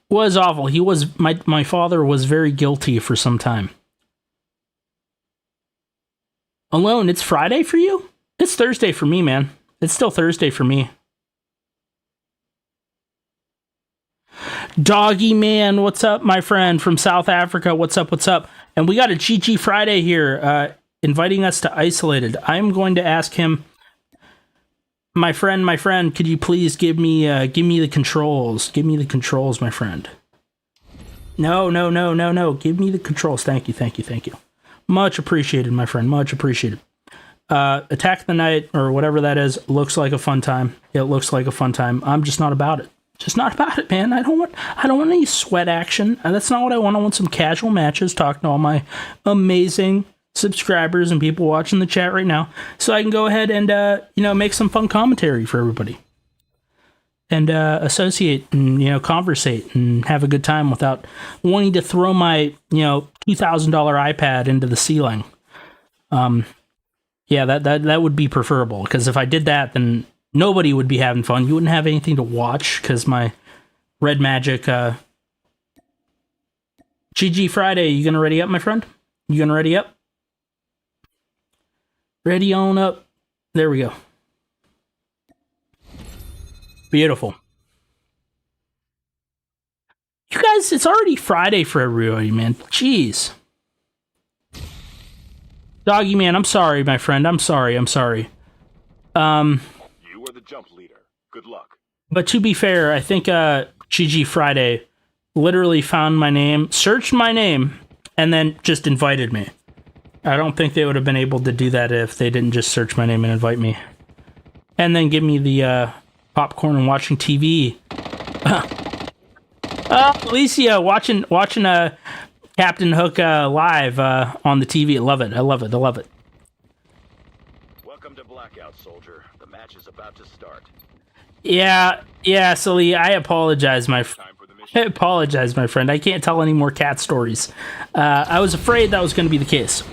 Was awful. He was my father was very guilty for some time. Alone, it's Friday for you? It's Thursday for me, man. It's still Thursday for me. Doggy Man, what's up, my friend from South Africa? What's up? What's up? And we got a GG Friday here, inviting us to Isolated. I'm going to ask him, my friend, could you please give me the controls? Give me the controls, my friend. No. Give me the controls. Thank you. Much appreciated, my friend. Much appreciated. Attack the Night, or whatever that is, looks like a fun time. It looks like a fun time. I'm just not about it. Just not about it, man. I don't want any sweat action. That's not what I want. I want some casual matches, talking to all my amazing subscribers and people watching the chat right now, so I can go ahead and make some fun commentary for everybody, and associate and conversate and have a good time without wanting to throw my $2,000 iPad into the ceiling. Yeah, that would be preferable, because if I did that, then nobody would be having fun. You wouldn't have anything to watch, because my Red Magic GG Friday, you gonna ready up, my friend? You gonna ready up? Ready on up. There we go. Beautiful. You guys, it's already Friday for everybody, man. Jeez. Doggy Man, I'm sorry, my friend. I'm sorry. You are the jump leader. Good luck. But to be fair, I think GG Friday literally found my name, searched my name, and then just invited me. I don't think they would have been able to do that if they didn't just search my name and invite me. And then give me the popcorn and watching TV. Alicia, watching Captain Hook live on the TV. I love it. Welcome to Blackout, soldier. The match is about to start. Yeah, Sully, I apologize, my friend. I can't tell any more cat stories. I was afraid that was going to be the case.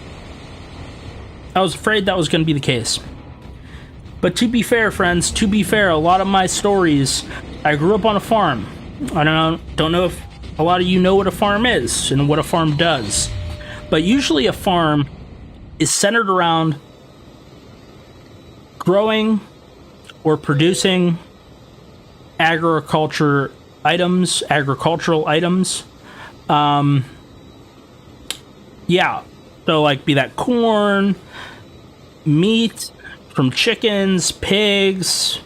But to be fair, friends, a lot of my stories, I grew up on a farm. I don't know if a lot of you know what a farm is and what a farm does. But usually a farm is centered around growing or producing agricultural items. So like, be that corn, meat from chickens, pigs,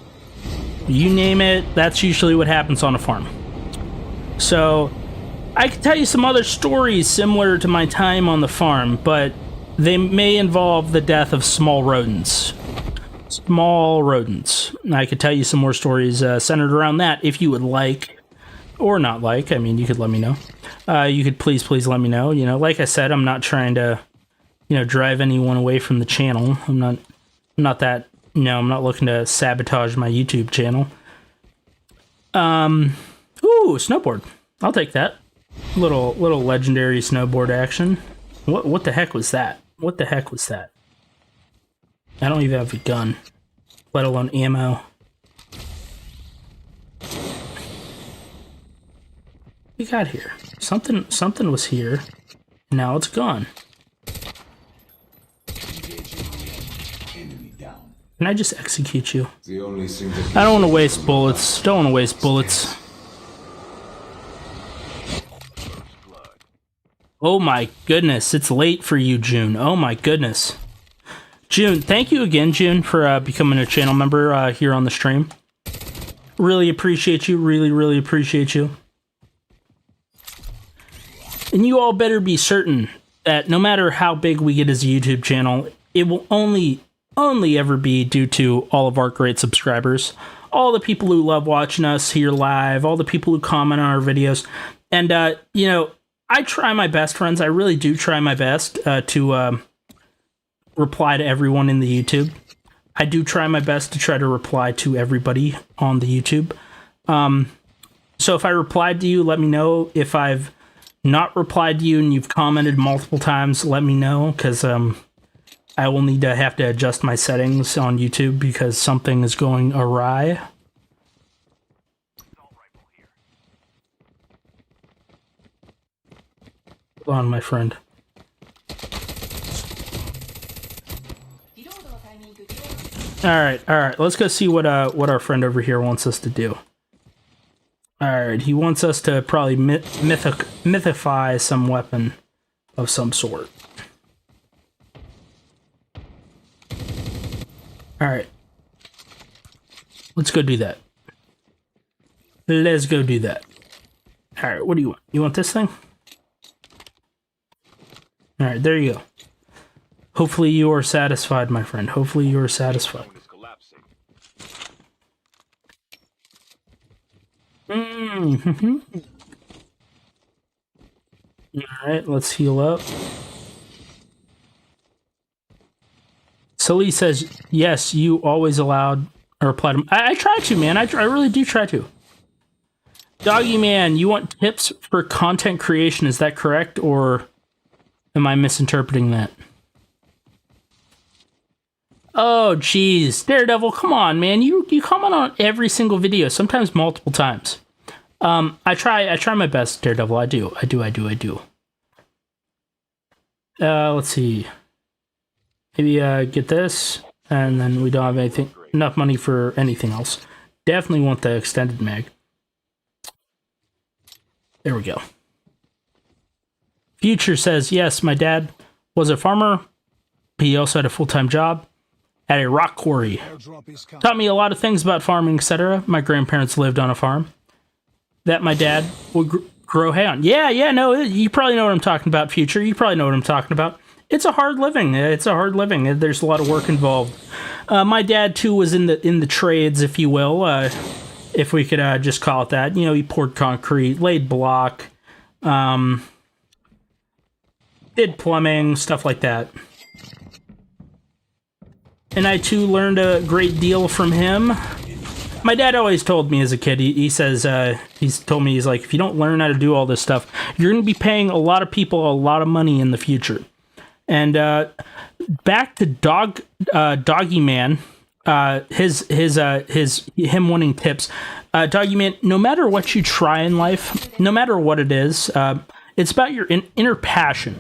you name it. That's usually what happens on a farm. So I could tell you some other stories similar to my time on the farm, but they may involve the death of small rodents. I could tell you some more stories centered around that if you would like, or not like. I mean, you could let me know. You could please let me know. Like I said, I'm not trying to drive anyone away from the channel. I'm not looking to sabotage my YouTube channel. Ooh, snowboard. I'll take that. Little legendary snowboard action. What the heck was that? I don't even have a gun, let alone ammo. We got here. Something was here. Now it's gone. Can I just execute you? I don't want to waste bullets. Oh my goodness, it's late for you, June. Oh my goodness. June, thank you again, June, for becoming a channel member here on the stream. Really appreciate you. Really appreciate you. And you all better be certain that no matter how big we get as a YouTube channel, it will only ever be due to all of our great subscribers, all the people who love watching us here live, all the people who comment on our videos. And, I try my best, friends. I really do try my best to reply to everyone in the YouTube. I do try my best to try to reply to everybody on the YouTube. So if I replied to you, let me know. If I've not replied to you and you've commented multiple times, let me know, because I will have to adjust my settings on YouTube because something is going awry. Hold on, my friend. All right. Let's go see what our friend over here wants us to do. All right, he wants us to probably mythify some weapon of some sort. All right, let's go do that. Let's go do that. All right, what do you want? You want this thing? All right, there you go. Hopefully you are satisfied, my friend. Hopefully you are satisfied. Zone is collapsing. Alright, let's heal up. Sully says, yes, you always allowed or reply to... I try to, man. I really do try to. Doggy Man, you want tips for content creation, is that correct? Or am I misinterpreting that? Oh, jeez. Daredevil, come on, man. You comment on every single video, sometimes multiple times. I try my best, Daredevil. I do. Let's see. Maybe get this, and then we don't have enough money for anything else. Definitely want the extended mag. There we go. Future says, yes, my dad was a farmer. He also had a full-time job at a rock quarry. Taught me a lot of things about farming, etc. My grandparents lived on a farm that my dad would grow hay on. Yeah, no, you probably know what I'm talking about, Future. You probably know what I'm talking about. It's a hard living. There's a lot of work involved. My dad, too, was in the trades, if you will, if we could just call it that. You know, he poured concrete, laid block, did plumbing, stuff like that. And I, too, learned a great deal from him. My dad always told me as a kid, he says, he's told me, he's like, if you don't learn how to do all this stuff, you're going to be paying a lot of people a lot of money in the future. And back to Doggy Man, him wanting tips. Doggy Man, no matter what you try in life, no matter what it is, it's about your inner passion.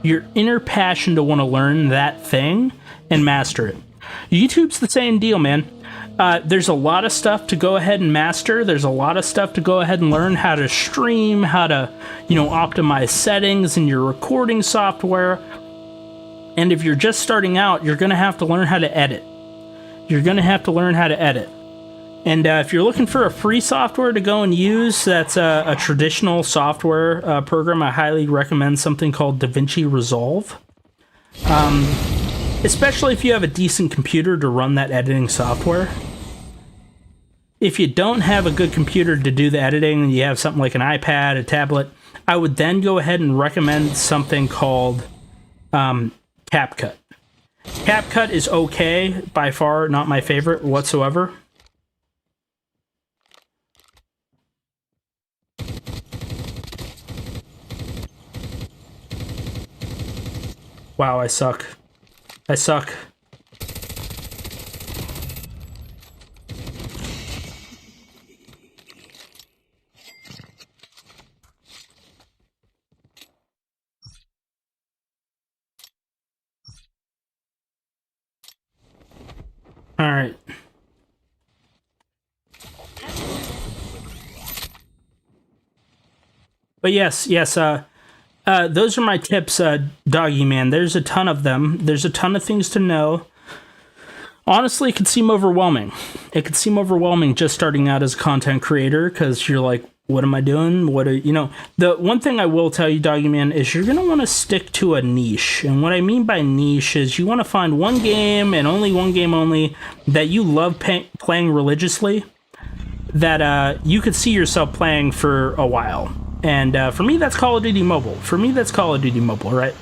Your inner passion to want to learn that thing and master it. YouTube's the same deal, man. There's a lot of stuff to go ahead and master. There's a lot of stuff to go ahead and learn how to stream, how to, optimize settings in your recording software. And if you're just starting out, you're going to have to learn how to edit. And if you're looking for a free software to go and use, that's a traditional software program. I highly recommend something called DaVinci Resolve. Especially if you have a decent computer to run that editing software. If you don't have a good computer to do the editing, and you have something like an iPad, a tablet, I would then go ahead and recommend something called CapCut. CapCut is okay, by far not my favorite whatsoever. Wow, I suck. All right. But yes, those are my tips, Doggy Man. There's a ton of them. There's a ton of things to know. Honestly, it could seem overwhelming. Just starting out as a content creator, because you're like, what am I doing? The one thing I will tell you, Doggy Man, is you're going to want to stick to a niche. And what I mean by niche is you want to find one game and only one game only that you love playing religiously, that you could see yourself playing for a while. And for me, that's Call of Duty Mobile. Right?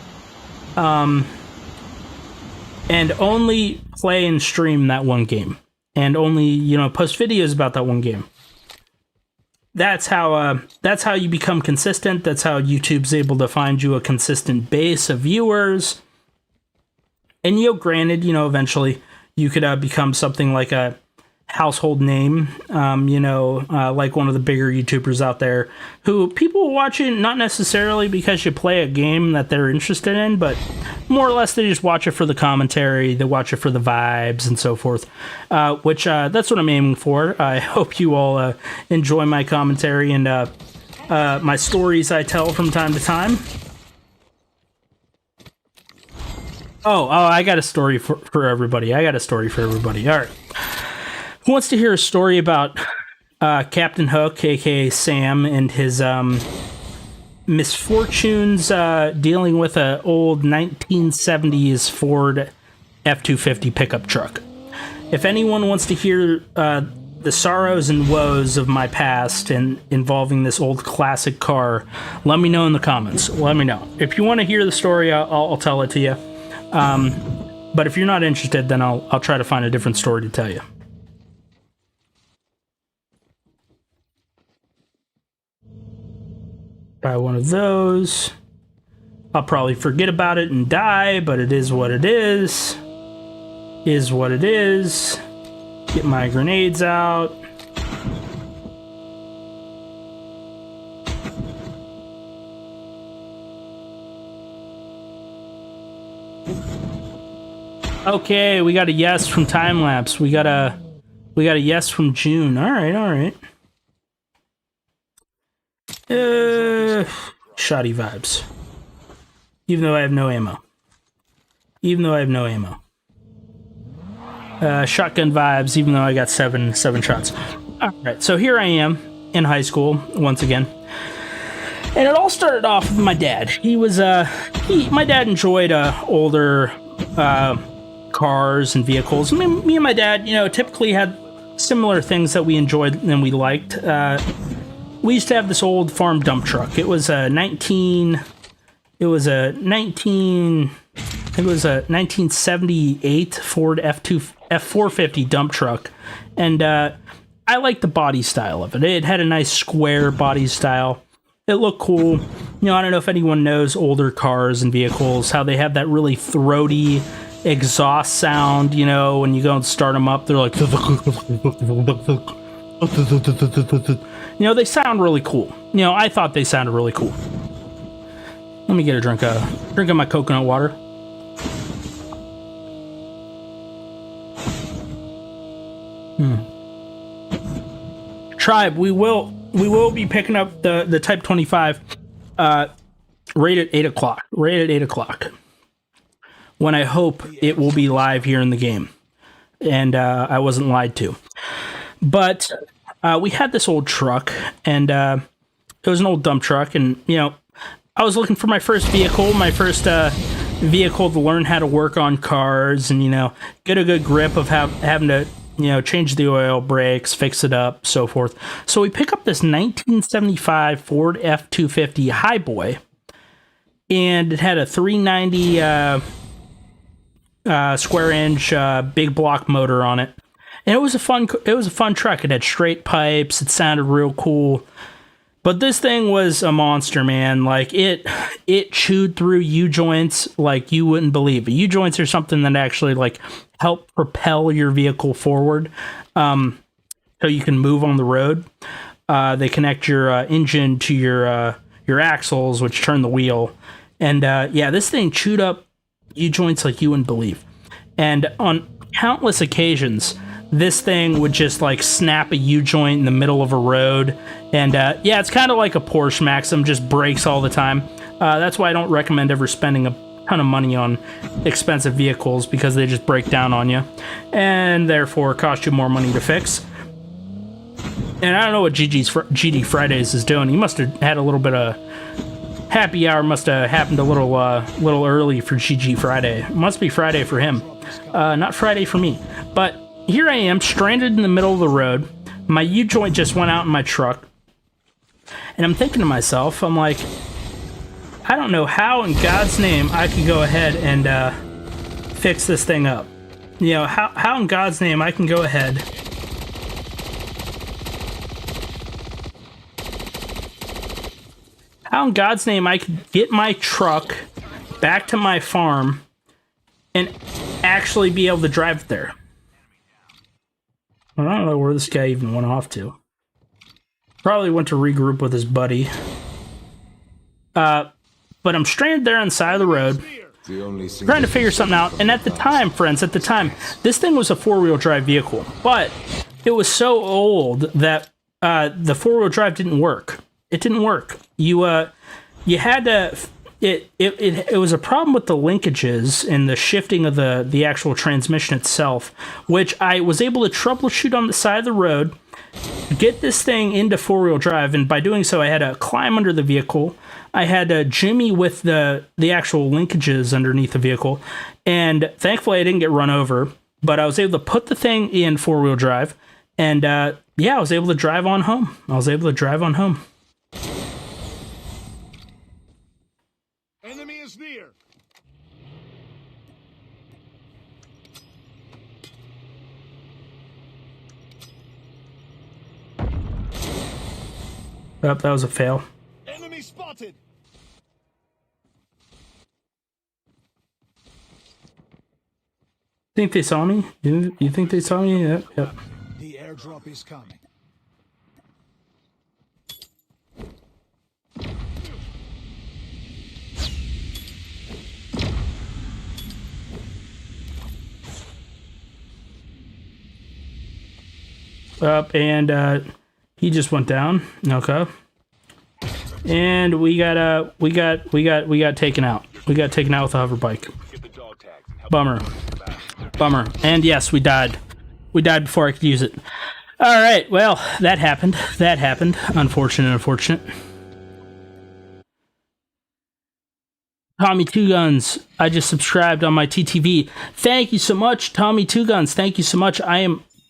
And only play and stream that one game. And only, post videos about that one game. That's how you become consistent. That's how YouTube's able to find you a consistent base of viewers. And, granted, eventually you could become something like a household name, like one of the bigger YouTubers out there who people watch it not necessarily because you play a game that they're interested in, but more or less they just watch it for the commentary, they watch it for the vibes and so forth, which that's what I'm aiming for. I hope you all enjoy my commentary and my stories I tell from time to time. Oh, I got a story for everybody. All right. Who wants to hear a story about Captain Hook, aka Sam, and his misfortunes dealing with an old 1970s Ford F-250 pickup truck? If anyone wants to hear the sorrows and woes of my past and involving this old classic car, let me know in the comments. Let me know. If you want to hear the story, I'll tell it to you. But if you're not interested, then I'll try to find a different story to tell you. Buy one of those. I'll probably forget about it and die, but it is what it is. Is what it is. Get my grenades out. Okay, we got a yes from Timelapse. We got a yes from June. All right. Shoddy vibes. Even though I have no ammo. Shotgun vibes, even though I got seven shots. Alright, so here I am in high school once again. And it all started off with my dad. My dad enjoyed older cars and vehicles. Me and my dad, typically had similar things that we enjoyed and we liked. We used to have this old farm dump truck. It was a 1978 Ford F450 dump truck, and I liked the body style of it. It had a nice square body style. It looked cool. I don't know if anyone knows older cars and vehicles, how they have that really throaty exhaust sound, when you go and start them up, they're like... they sound really cool. I thought they sounded really cool. Let me get a drink of my coconut water. Tribe, we will be picking up the Type 25 right at 8 o'clock. When I hope it will be live here in the game. And I wasn't lied to. But we had this old truck, and it was an old dump truck, and, I was looking for my first vehicle to learn how to work on cars and, get a good grip of having to, change the oil, brakes, fix it up, so forth. So we pick up this 1975 Ford F-250 Highboy, and it had a 390 square inch big block motor on it. And it was a fun truck. It had straight pipes. It sounded real cool. But this thing was a monster, man. Like, it chewed through U-joints like you wouldn't believe. U-joints are something that actually, like, help propel your vehicle forward so you can move on the road. They connect your engine to your axles, which turn the wheel. And, this thing chewed up U-joints like you wouldn't believe. And on countless occasions, this thing would just like snap a U-joint in the middle of a road. And it's kind of like a Porsche Maxim, just breaks all the time. That's why I don't recommend ever spending a ton of money on expensive vehicles, because they just break down on you and therefore cost you more money to fix. And I don't know what GD Fridays is doing. He must have had a little bit of happy hour, must have happened a little early for GG Friday. It must be Friday for him, not Friday for me. But here I am, stranded in the middle of the road. My U-joint just went out in my truck. And I'm thinking to myself, I'm like, I don't know how in God's name I could go ahead and fix this thing up. How in God's name I can go ahead how in God's name I could get my truck back to my farm and actually be able to drive it there. I don't know where this guy even went off to. Probably went to regroup with his buddy. But I'm stranded there on the side of the road, trying to figure something out. And at the time, friends, this thing was a 4-wheel drive vehicle, but it was so old that the 4-wheel drive didn't work. It didn't work. You had to. It was a problem with the linkages and the shifting of the actual transmission itself, which I was able to troubleshoot on the side of the road, get this thing into 4-wheel drive, and by doing so, I had to climb under the vehicle. I had to jimmy with the actual linkages underneath the vehicle, and thankfully I didn't get run over, but I was able to put the thing in 4-wheel drive, and yeah, I was able to drive on home. Enemy is near. Oh, that was a fail. Enemy spotted. Think they saw me? You think they saw me? Yep. The airdrop is coming. Up, and he just went down. Okay. And we got taken out. We got taken out with a hover bike. Get the dog tags and help Bummer. And yes, we died. We died before I could use it. All right. Well, that happened. Unfortunate. Tommy Two Guns, I just subscribed on my TTV. Thank you so much, Tommy Two Guns. Thank you so much. I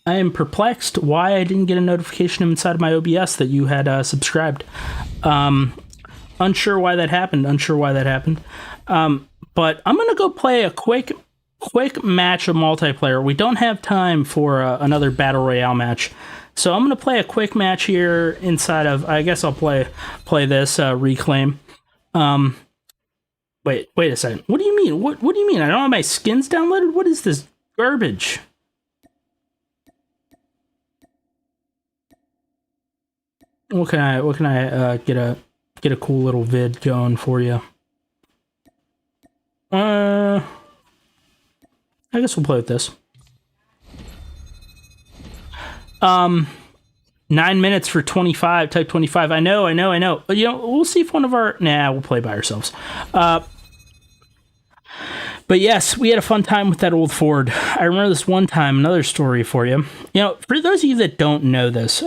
am perplexed why I didn't get a notification inside of my OBS that you had subscribed. Unsure why that happened. But I'm gonna go play a quick match of multiplayer. We don't have time for another battle royale match, so I'm gonna play a quick match here inside of. I guess I'll play this Reclaim. Wait a second. What do you mean? What do you mean? I don't have my skins downloaded? What is this garbage? What can I get a cool little vid going for you? I guess we'll play with this. 9 minutes for 25, type 25. I know. You know, we'll see if one of our... Nah, we'll play by ourselves. But yes, we had a fun time with that old Ford. I remember this one time, another story for you. You know, for those of you that don't know this,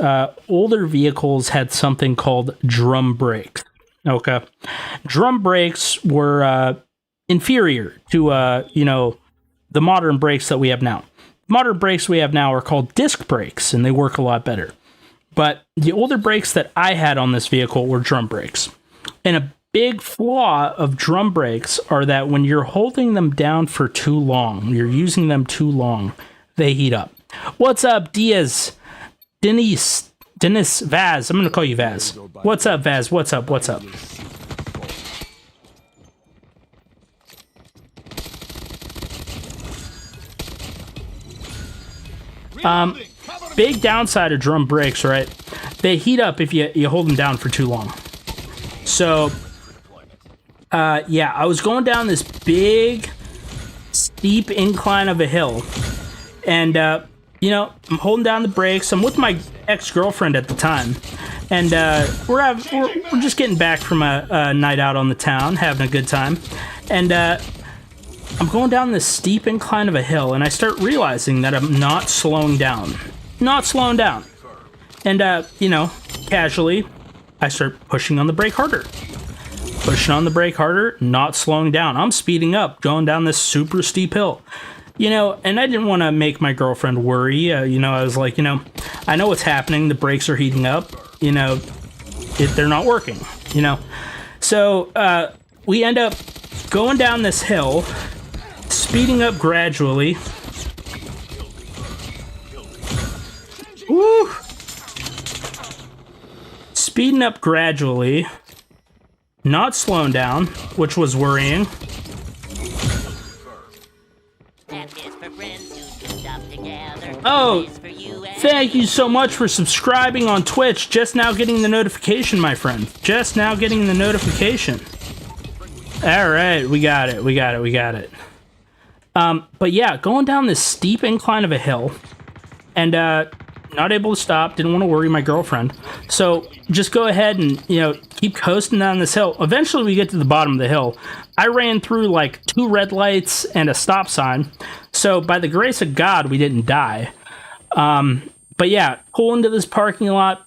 older vehicles had something called drum brakes. Okay. Drum brakes were inferior to, you know, the modern brakes that we have now. Modern brakes we have now are called disc brakes, and they work a lot better. But the older brakes that I had on this vehicle were drum brakes. And a big flaw of drum brakes are that when you're holding them down for too long, you're using them too long, they heat up. What's up, Dennis, Vaz? I'm going to call you Vaz. What's up, Vaz? What's up? Big downside of drum brakes, right? They heat up if you hold them down for too long. So, yeah, I was going down this big, steep incline of a hill, and you know, I'm holding down the brakes. I'm with my ex-girlfriend at the time, and we're just getting back from a night out on the town, having a good time, and I'm going down this steep incline of a hill, and I start realizing that I'm not slowing down. And, you know, casually, I start pushing on the brake harder. Not slowing down. I'm speeding up, going down this super steep hill. You know, and I didn't want to make my girlfriend worry. You know, I was like, you know, I know what's happening. The brakes are heating up. You know, they're not working, you know. So, we end up going down this hill, speeding up gradually. Woo! Speeding up gradually, not slowing down, which was worrying. Oh, Thank you so much for subscribing on Twitch. Just now getting the notification, my friend. Just now getting the notification. All right, we got it. We got it. We got it. But yeah, going down this steep incline of a hill, and not able to stop. Didn't want to worry my girlfriend. So just go ahead and, you know, keep coasting down this hill. Eventually, we get to the bottom of the hill. I ran through like 2 red lights and a stop sign. So by the grace of God, we didn't die. But yeah, pull into this parking lot,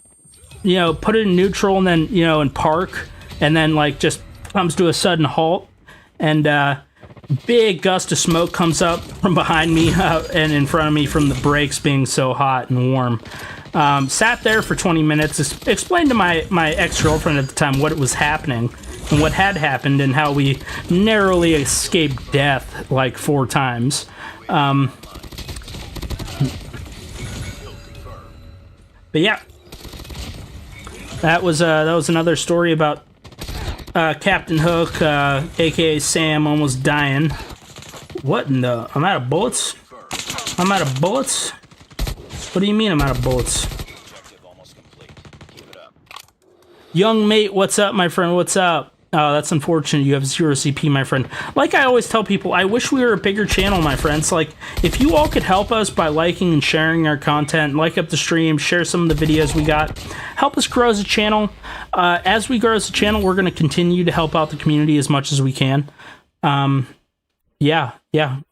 you know, put it in neutral and then, you know, in park, and then like just comes to a sudden halt, and big gust of smoke comes up from behind me and in front of me from the brakes being so hot and warm. Sat there for 20 minutes, explained to my ex-girlfriend at the time what was happening and what had happened and how we narrowly escaped death like 4 times. But yeah, that was another story about Captain Hook, aka Sam, almost dying. What in the? I'm out of bullets? I'm out of bullets? What do you mean I'm out of bullets? Young mate, what's up, my friend? What's up? Oh, that's unfortunate. You have 0 CP, my friend. Like I always tell people, I wish we were a bigger channel, my friends. Like, if you all could help us by liking and sharing our content, like up the stream, share some of the videos we got, help us grow as a channel. As we grow as a channel, we're going to continue to help out the community as much as we can. Yeah,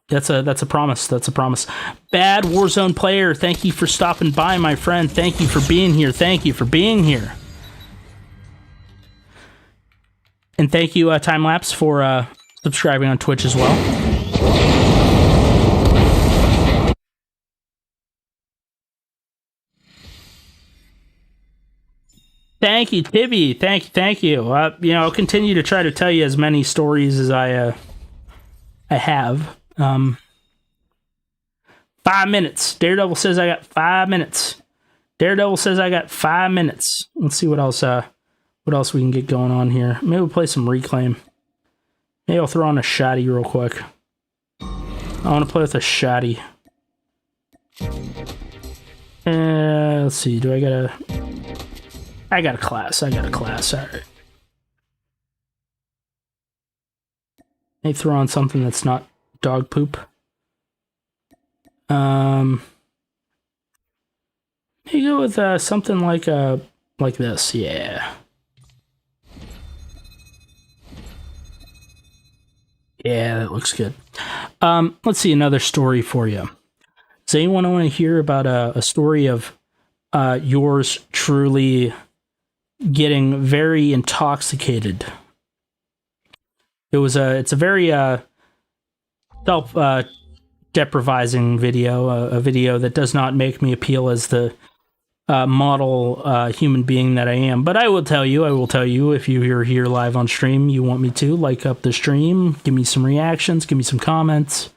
that's a promise. That's a promise. Bad Warzone player, thank you for stopping by, my friend. Thank you for being here. Thank you for being here. And thank you, Timelapse, for subscribing on Twitch as well. Thank you, Tibby. Thank you. You know, I'll continue to try to tell you as many stories as I have. 5 minutes. Daredevil says I got 5 minutes. Daredevil says I got 5 minutes. Let's see what else. What else we can get going on here? Maybe we'll play some Reclaim. Maybe I'll throw on a shotty real quick. I want to play with a shotty. Let's see. Do I got a... I got a class. I got a class. All right. Maybe throw on something that's not dog poop. Maybe go with something like this. Yeah. Yeah, that looks good. Let's see, another story for you. Does anyone want to hear about a story of yours truly getting very intoxicated? It's a very self-depriving video, a video that does not make me appeal as the model human being that I am. But I will tell you, if you're here live on stream, you want me to like up the stream, give me some reactions, give me some comments.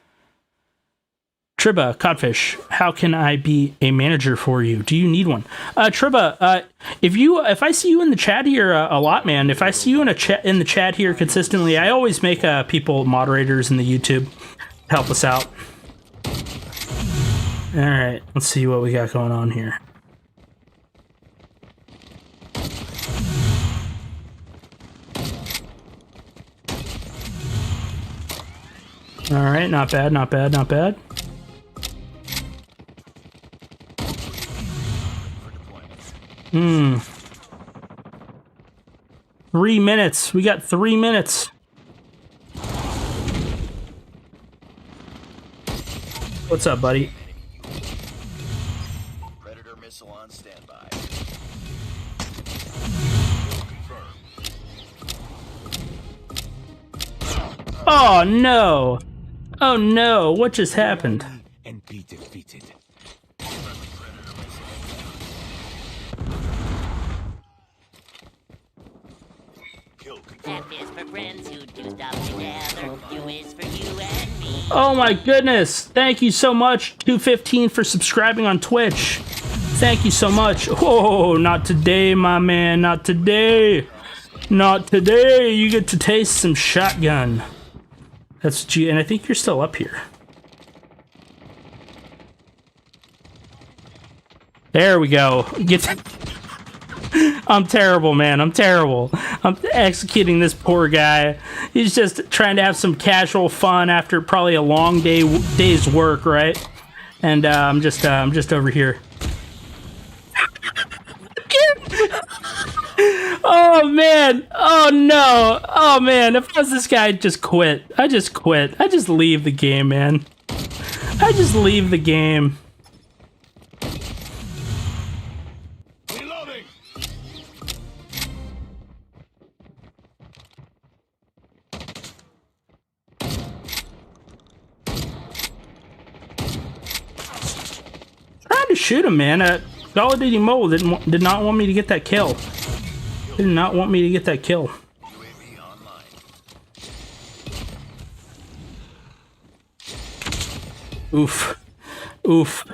Triba, Codfish, how can I be a manager for you? Do you need one? Triba, if I see you in the chat here a lot, man, if I see you in the chat here consistently, I always make people moderators in the YouTube to help us out. All right, let's see what we got going on here. All right, not bad, not bad, not bad. Hmm. 3 minutes. We got 3 minutes. What's up, buddy? Predator missile on standby. Oh no! Oh no! What just happened? And be defeated. F is for friends who do stuff together. U is for you and me. Oh my goodness! Thank you so much, 215, for subscribing on Twitch. Thank you so much. Oh, not today, my man. Not today. Not today. You get to taste some shotgun. That's G, and I think you're still up here. There we go. I'm terrible, man. I'm terrible. I'm executing this poor guy. He's just trying to have some casual fun after probably a long day's work, right? And I'm just over here. Oh man! Oh no! Oh man! If I was this guy, I'd just quit. I just quit. I just leave the game, man. I just leave the game. Reloading. Trying to shoot him, man. Call of Duty Mobile did not want me to get that kill. Did not want me to get that kill. UAV online. Oof. Oof.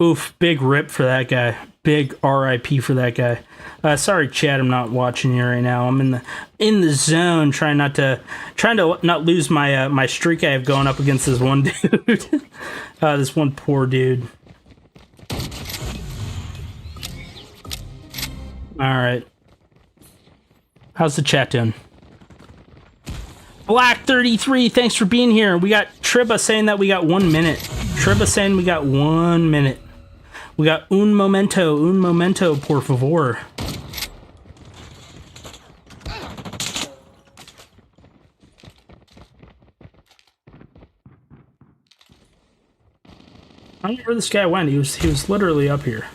Oof. Big rip for that guy. Big RIP for that guy. Sorry, Chad, I'm not watching you right now. I'm in the zone, trying to not lose my my streak I have going up against this one dude. This one poor dude. All right. How's the chat doing? Black33, thanks for being here. We got Triba saying that we got 1 minute. Triba saying we got 1 minute. We got un momento, por favor. I don't know where this guy went. He was literally up here.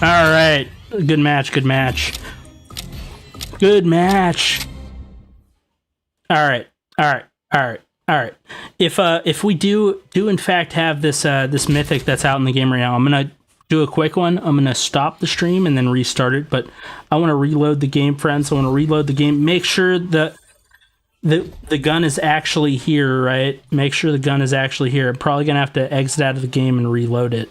All right, good match, good match, good match. All right, all right, all right, all right. If we do in fact have this this mythic that's out in the game right now, I'm gonna do a quick one. I'm gonna stop the stream and then restart it. But I want to reload the game, friends. I want to reload the game. Make sure that the gun is actually here, right? Make sure the gun is actually here. I'm probably gonna have to exit out of the game and reload it.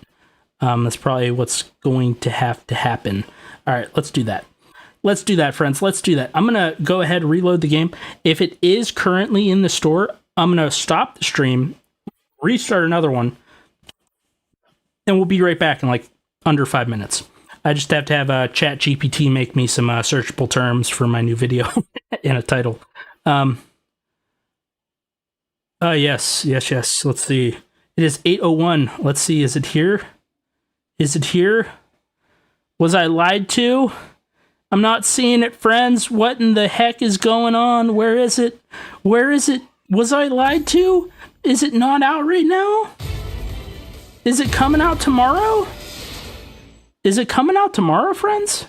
That's probably what's going to have to happen. All right, let's do that. Let's do that, friends. Let's do that. I'm going to go ahead and reload the game. If it is currently in the store, I'm going to stop the stream, restart another one, and we'll be right back in like under 5 minutes. I just have to have ChatGPT make me some searchable terms for my new video and a title. Yes. Let's see. It is 8:01. Let's see. Is it here? Is it here? Was I lied to? I'm not seeing it, friends. What in the heck is going on? Where is it? Where is it? Was I lied to? Is it not out right now? Is it coming out tomorrow? Is it coming out tomorrow, friends?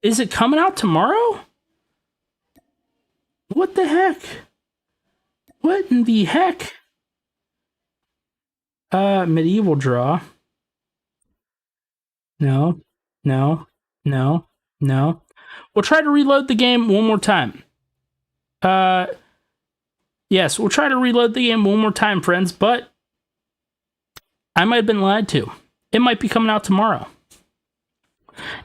Is it coming out tomorrow? What the heck? What in the heck? Medieval draw. No. We'll try to reload the game one more time. Yes, we'll try to reload the game one more time, friends, but I might have been lied to. It might be coming out tomorrow.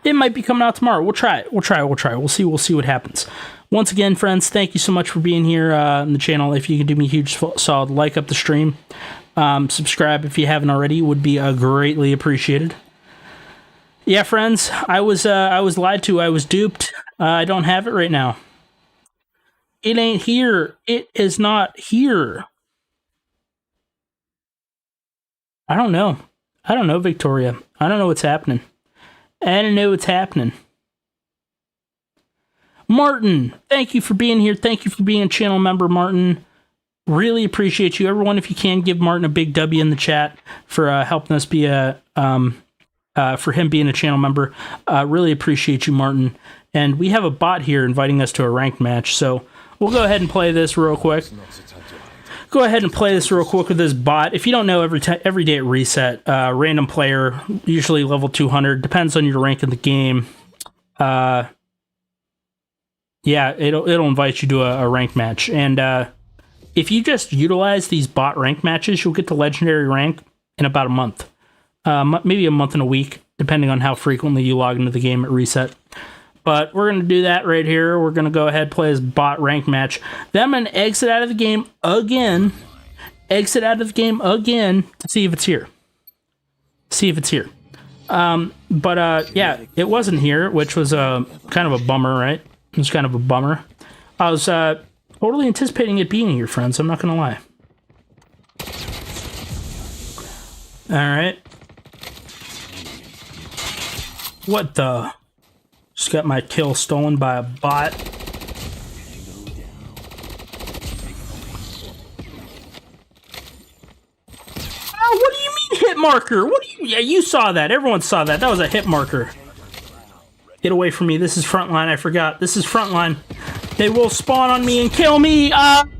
We'll try it. We'll see what happens. Once again, friends, thank you so much for being here on the channel. If you can do me a huge solid, like up the stream. Subscribe if you haven't already, would be greatly appreciated. Yeah, friends, I was lied to. I was duped. I don't have it right now. It ain't here. It is not here. I don't know. Victoria. I don't know what's happening. Martin, thank you for being here. Thank you for being a channel member, Martin. Really appreciate you. Everyone, if you can, give Martin a big W in the chat for helping us be for him being a channel member. Really appreciate you, Martin. And we have a bot here inviting us to a ranked match, so we'll go ahead and play this real quick. With this bot. If you don't know, every day at reset, random player, usually level 200, depends on your rank in the game. Yeah, it'll invite you to a ranked match, and if you just utilize these bot rank matches, you'll get to legendary rank in about a month. Maybe a month and a week, depending on how frequently you log into the game at reset. but we're going to do that right here. We're going to go ahead and play this bot rank match. Then I'm going to exit out of the game again. Exit out of the game again to see if it's here. See if it's here. Yeah, it wasn't here, which was kind of a bummer, right? It was kind of a bummer. I was totally anticipating it being here, friends. I'm not going to lie. All right. What the? Just got my kill stolen by a bot. Oh, what do you mean hit marker? What do you? Yeah, you saw that. Everyone saw that. That was a hit marker. Get away from me. This is frontline. I forgot. This is frontline. They will spawn on me and kill me.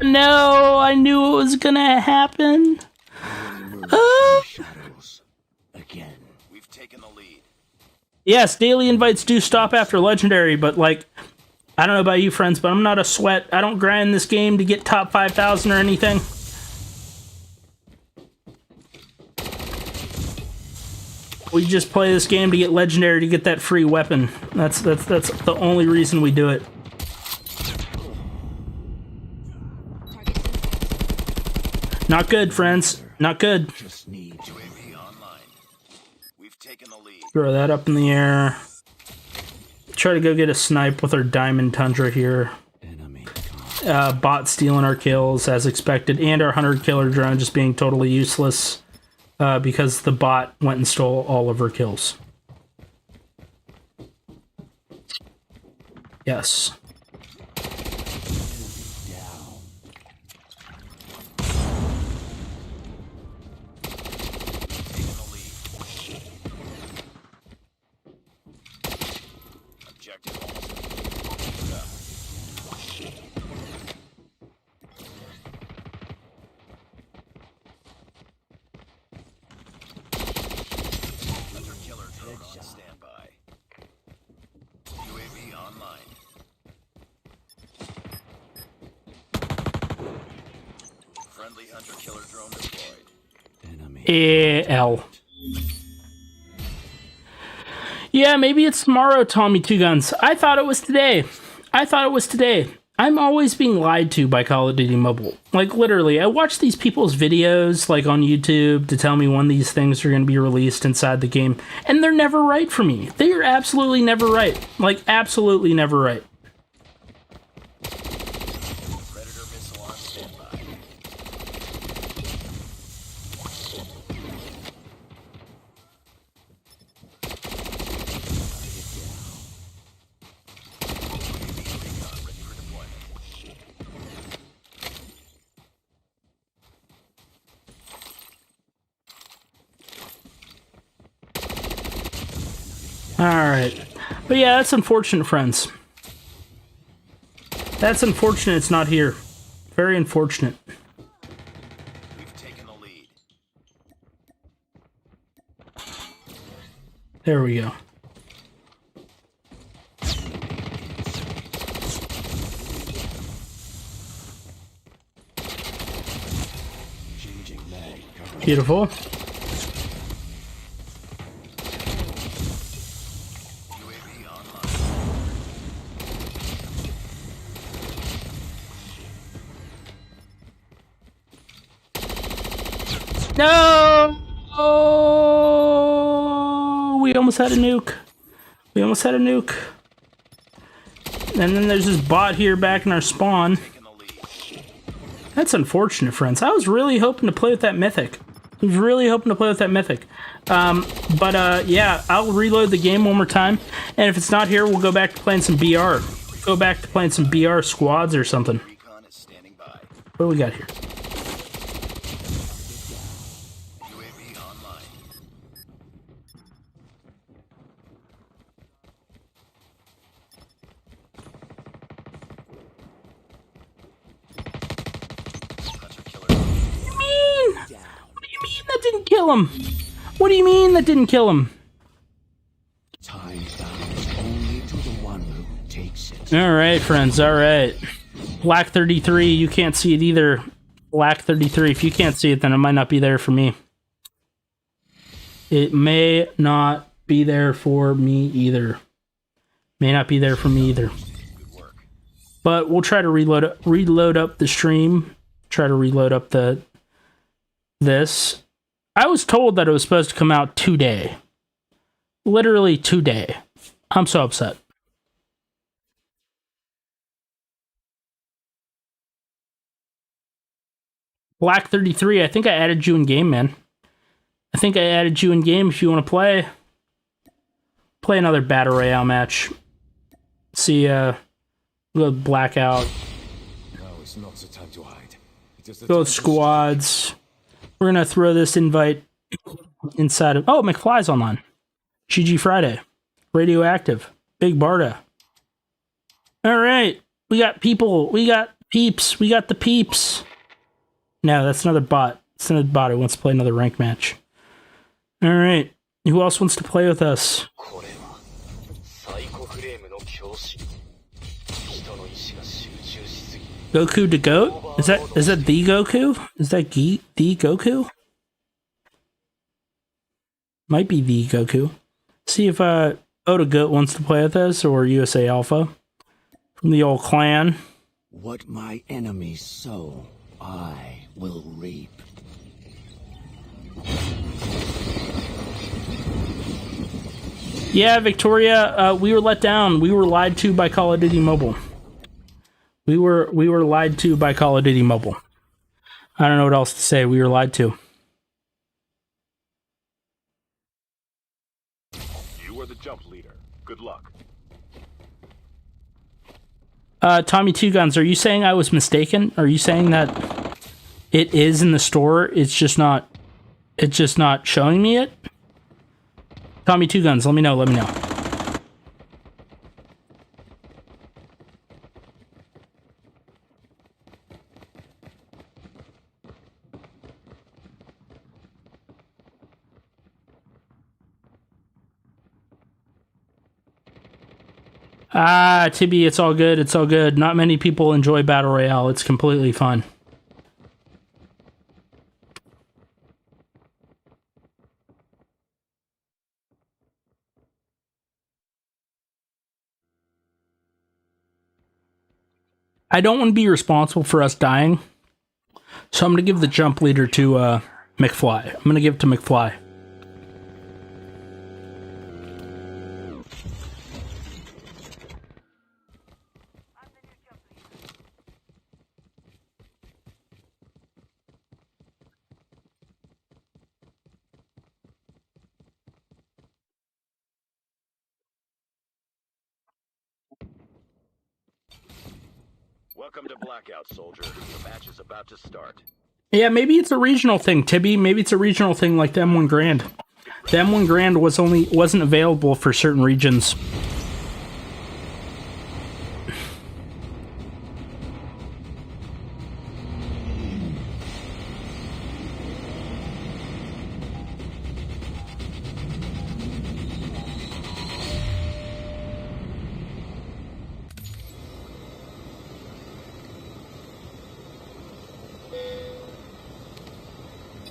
No. I knew it was gonna happen. Again. We've taken the lead. Yes, daily invites do stop after legendary, but like, I don't know about you friends, but I'm not a sweat. I don't grind this game to get top 5,000 or anything. We just play this game to get legendary to get that free weapon. That's the only reason we do it. Not good, friends. Not good. Just need UAV online. We've taken the lead. Throw that up in the air. Try to go get a snipe with our diamond tundra here. Enemy. Bot stealing our kills as expected, and our 100 killer drone just being totally useless because the bot went and stole all of our kills. Yes. L. Yeah, maybe it's tomorrow, Tommy Two Guns. I thought it was today. I thought it was today. I'm always being lied to by Call of Duty Mobile. Like, literally, I watch these people's videos, like, on YouTube to tell me when these things are going to be released inside the game, and they're never right for me. They are absolutely never right. Like, absolutely never right. Predator missile on standby. Alright. But yeah, that's unfortunate, friends. That's unfortunate it's not here. Very unfortunate. We've taken the lead. There we go. Beautiful. No! Oh, we almost had a nuke. We almost had a nuke. And then there's this bot here back in our spawn. That's unfortunate, friends. I was really hoping to play with that Mythic. I was really hoping to play with that Mythic. Yeah, I'll reload the game one more time. And if it's not here, we'll go back to playing some BR. Go back to playing some BR squads or something. Recon is standing by. What do we got here? UAV online. Hunter killer. What do you mean that didn't kill him? What do you mean that didn't kill him? Time bounds only to the one who takes it. All right, friends. All right. Black 33. You can't see it either. Black 33. If you can't see it, then it might not be there for me. It may not be there for me either. May not be there for me either. But we'll try to reload up the stream. Try to reload up this. I was told that it was supposed to come out today. Literally today. I'm so upset. Black 33, I think I added you in game, man. I think I added you in game if you want to play. Play another Battle Royale match. See, go Blackout. Now is not the time to hide. It is the Go time with to squads. We're gonna throw this invite inside of... Oh, McFly's online. GG Friday. Radioactive. Big Barda. Alright. We got people. We got peeps. We got the peeps. No, that's another bot. It's another bot who wants to play another rank match. Alright. Who else wants to play with us? Goku to Goat? Is that the Goku? Is that the Goku? Might be the Goku. See if Oda Goat wants to play with us, or USA Alpha from the old clan. What my enemies sow, I will reap. Yeah, Victoria, we were let down. We were lied to by Call of Duty Mobile. We were lied to by Call of Duty Mobile. I don't know what else to say. We were lied to. You are the jump leader. Good luck. Tommy Two Guns, are you saying I was mistaken? Are you saying that it is in the store? It's just not showing me it? Tommy Two Guns, let me know. Ah, Tibby, it's all good. It's all good. Not many people enjoy Battle Royale. It's completely fun. I don't want to be responsible for us dying, so I'm going to give the jump leader to McFly. I'm going to give it to McFly. Welcome to Blackout, soldier. The match is about to start. Yeah, maybe it's a regional thing, Tibby. Maybe it's a regional thing like the M1 Grand. The M1 Grand wasn't available for certain regions.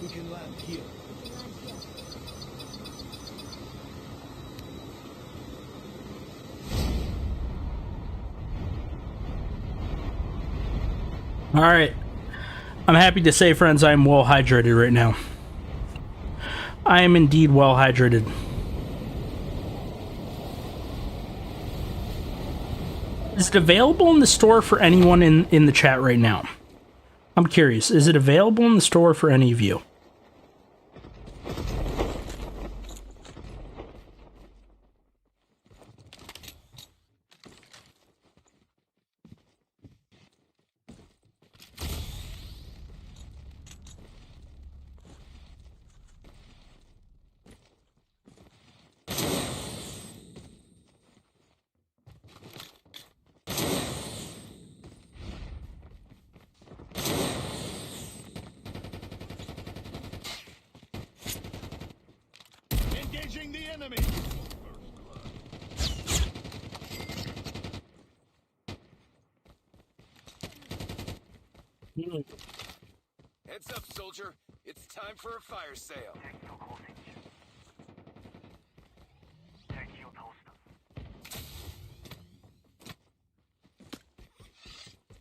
We can land here. All right. I'm happy to say, friends, I am well hydrated right now. I am indeed well hydrated. Is it available in the store for anyone in the chat right now? I'm curious. Is it available in the store for any of you? Engaging the enemy. Heads up, soldier. It's time for a fire sale.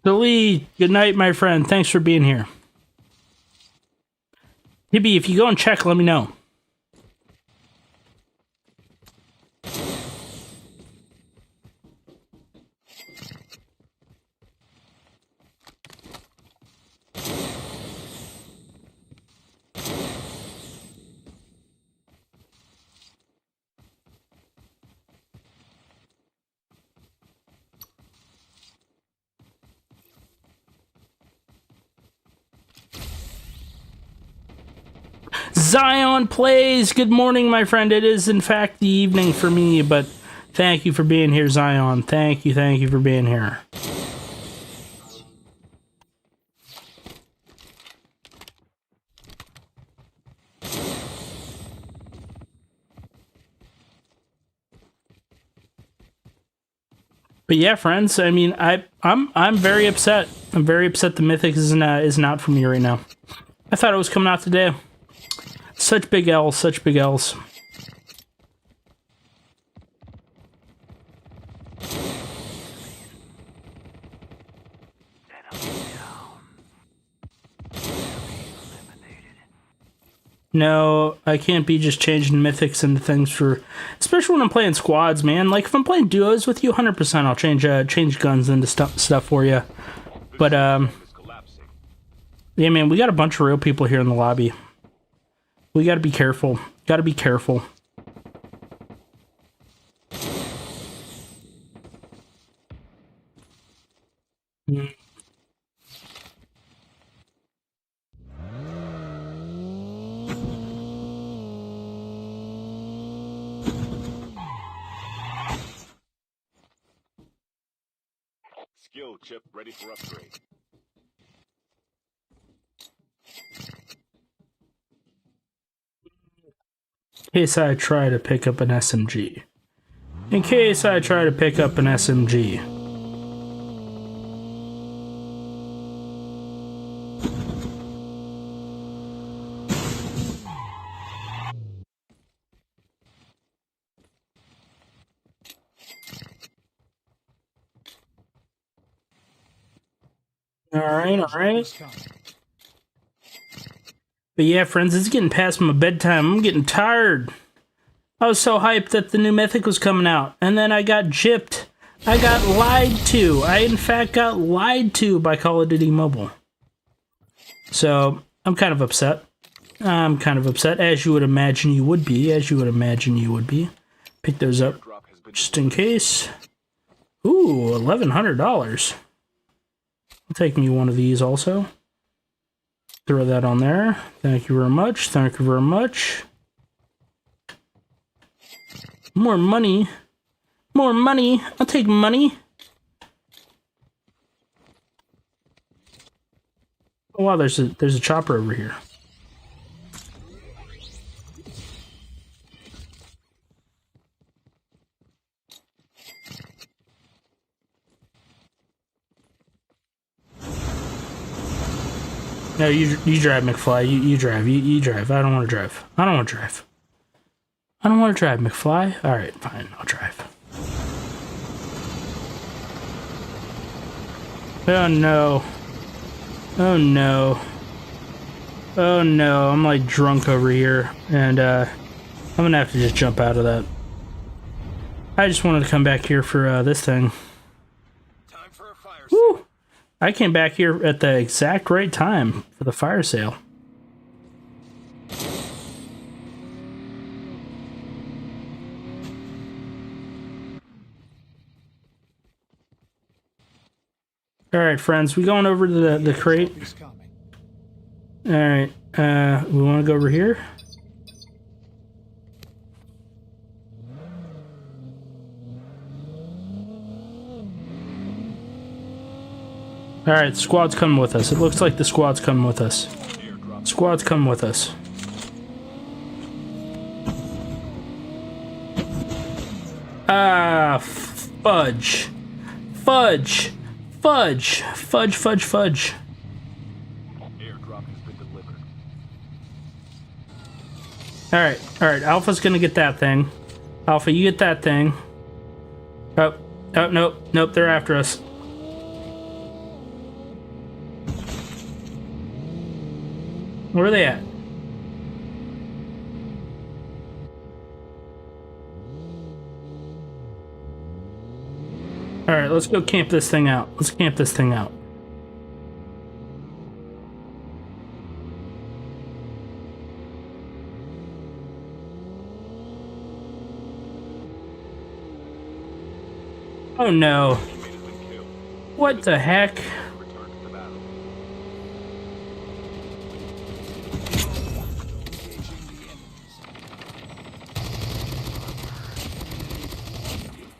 Billy, good night, my friend. Thanks for being here. Hibby, if you go and check, let me know. Zion plays. Good morning, my friend. It is, in fact, the evening for me, but thank you for being here, Zion. Thank you for being here. But yeah, friends. I mean, I'm very upset. I'm very upset the Mythic is not for me right now. I thought it was coming out today. Such big L's, such big L's. No, I can't be just changing mythics into things for, especially when I'm playing squads, man. Like if I'm playing duos with you, 100% I'll change guns into stuff for you. But yeah, man, we got a bunch of real people here in the lobby. We got to be careful. Got to be careful. Skill chip ready for upgrade. In case I try to pick up an SMG. In case I try to pick up an SMG. Alright. But yeah, friends, it's getting past my bedtime. I'm getting tired. I was so hyped that the new Mythic was coming out, and then I got gypped. I got lied to. I, in fact, got lied to by Call of Duty Mobile. So, I'm kind of upset. I'm kind of upset, as you would imagine you would be. As you would imagine you would be. Pick those up just in case. Ooh, $1,100. I'll take me one of these also. Throw that on there. Thank you very much. Thank you very much. More money. More money. I'll take money. Oh wow, there's a chopper over here. No, you drive, McFly. You drive. You drive. I don't want to drive. I don't want to drive. I don't want to drive, McFly. Alright, fine. I'll drive. Oh no. Oh no. Oh no. I'm like drunk over here. And I'm gonna have to just jump out of that. I just wanted to come back here for this thing. Time for a fire. Woo! I came back here at the exact right time for the fire sale. Alright, friends, we going over to the crate? Alright, we want to go over here? Alright, the squad's coming with us. It looks like the squad's coming with us. Squad's coming with us. Ah, fudge. Fudge. Fudge. Fudge, fudge, fudge. Airdrop has been delivered. Alright, Alpha's gonna get that thing. Alpha, you get that thing. Oh, nope, they're after us. Where are they at? Alright, let's go camp this thing out. Let's camp this thing out. Oh no. What the heck? Return to the battle.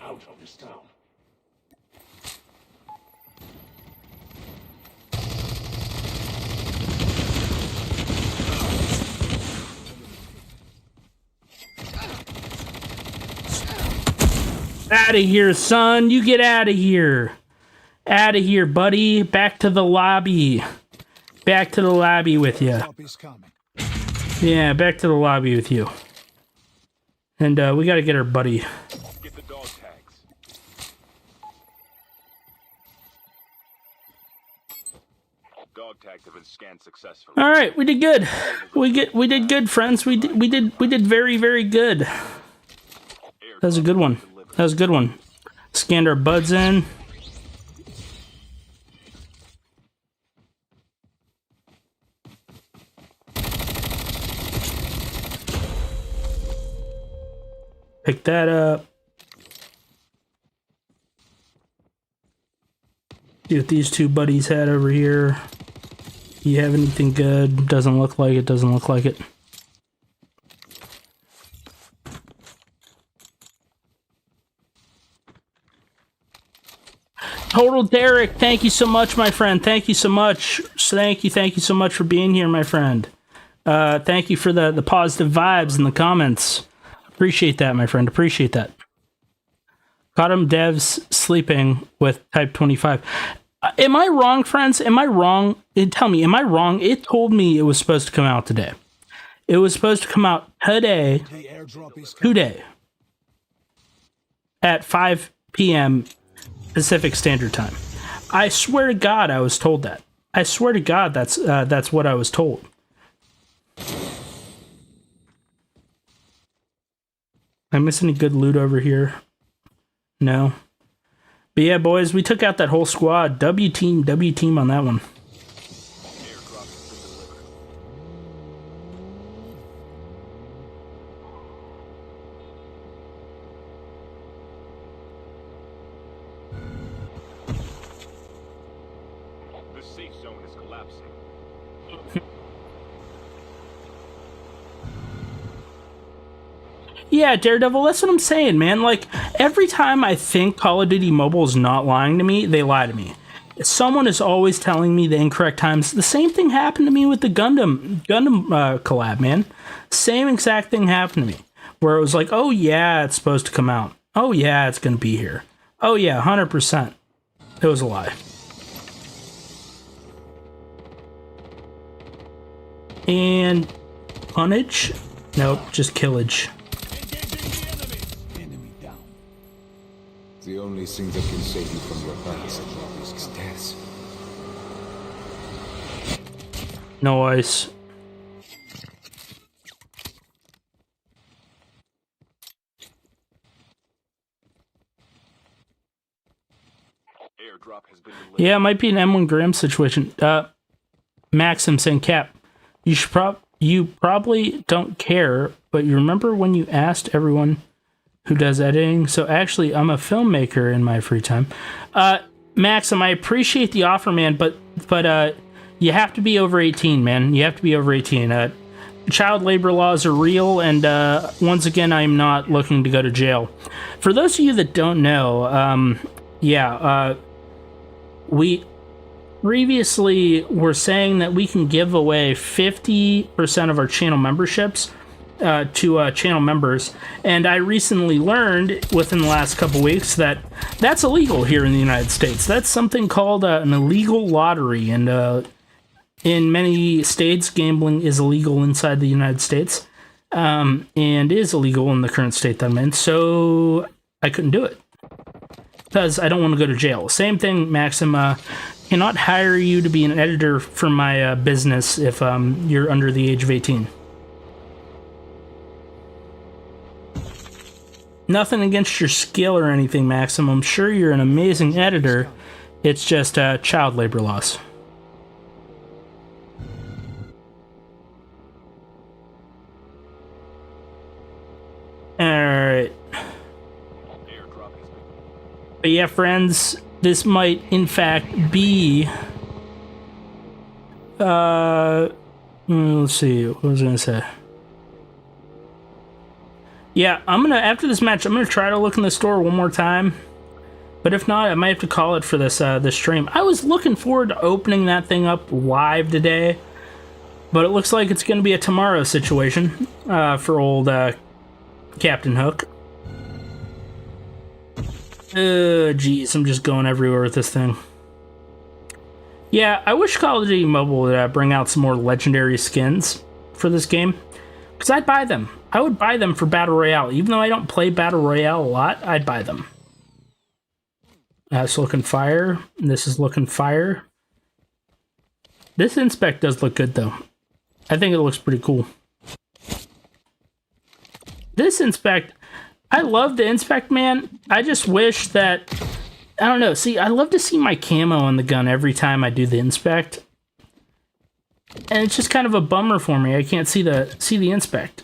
Out of this town. Out of here, son. You get out of here. Out of here, buddy. Back to the lobby. Back to the lobby with you. Drop is coming. Yeah, back to the lobby with you. And we gotta get our buddy. Get the dog tags. Dog tags have been scanned successfully. All right, we did good. We did good, friends. We did very, very good. That was a good one. That was a good one. Scanned our buds in. Pick that up. See what these two buddies had over here. You have anything good? Doesn't look like it. Doesn't look like it. Total Derek, thank you so much, my friend. Thank you so much. Thank you so much for being here, my friend. Thank you for the positive vibes in the comments. Appreciate that, my friend. Appreciate that. CODM devs sleeping with Type 25. Am I wrong, friends? Am I wrong? Tell me, am I wrong? It told me it was supposed to come out today. It was supposed to come out today. The airdrop is coming. Today. At 5 p.m. Pacific Standard Time. I swear to God, I was told that. I swear to God, that's what I was told. I miss any good loot over here? No. But yeah, boys, we took out that whole squad. W team on that one. Airdrop has been delivered. The safe zone is collapsing. Yeah, Daredevil, that's what I'm saying, man. Like, every time I think Call of Duty Mobile is not lying to me, they lie to me. Someone is always telling me the incorrect times. The same thing happened to me with the Gundam collab, man. Same exact thing happened to me. Where it was like, oh yeah, it's supposed to come out. Oh yeah, it's going to be here. Oh yeah, 100%. It was a lie. And punnage? Nope, just killage. Enemy down. The only thing that can save you from your past is death. No ice. Airdrop has been delivered. Yeah, it might be an M1 Graham situation. Maxim saying, Cap, you probably don't care, but you remember when you asked everyone who does editing? So actually, I'm a filmmaker in my free time. Maxim, I appreciate the offer, man, but you have to be over 18, man. You have to be over 18. Child labor laws are real, and once again, I'm not looking to go to jail. For those of you that don't know, we previously were saying that we can give away 50% of our channel memberships to channel members, and I recently learned within the last couple weeks that that's illegal here in the United States. That's something called an illegal lottery, and in many states, gambling is illegal inside the United States, and is illegal in the current state that I'm in, so I couldn't do it. because I don't want to go to jail. Same thing, Maxim. Cannot hire you to be an editor for my business if you're under the age of 18. Nothing against your skill or anything, Maxim. I'm sure you're an amazing editor. It's just child labor laws. Alright. But yeah, friends, this might in fact be... let's see, what was I gonna say? Yeah, I'm gonna, after this match, I'm gonna try to look in the store one more time. But if not, I might have to call it for this this stream. I was looking forward to opening that thing up live today, but it looks like it's gonna be a tomorrow situation for old Captain Hook. Geez, I'm just going everywhere with this thing. Yeah, I wish Call of Duty Mobile would bring out some more legendary skins for this game, because I'd buy them. I would buy them for Battle Royale. Even though I don't play Battle Royale a lot, I'd buy them. That's looking fire. This is looking fire. This Inspect does look good, though. I think it looks pretty cool. This Inspect, I love the Inspect, man. I just wish that, I don't know. See, I love to see my camo on the gun every time I do the Inspect. And it's just kind of a bummer for me. I can't see the Inspect.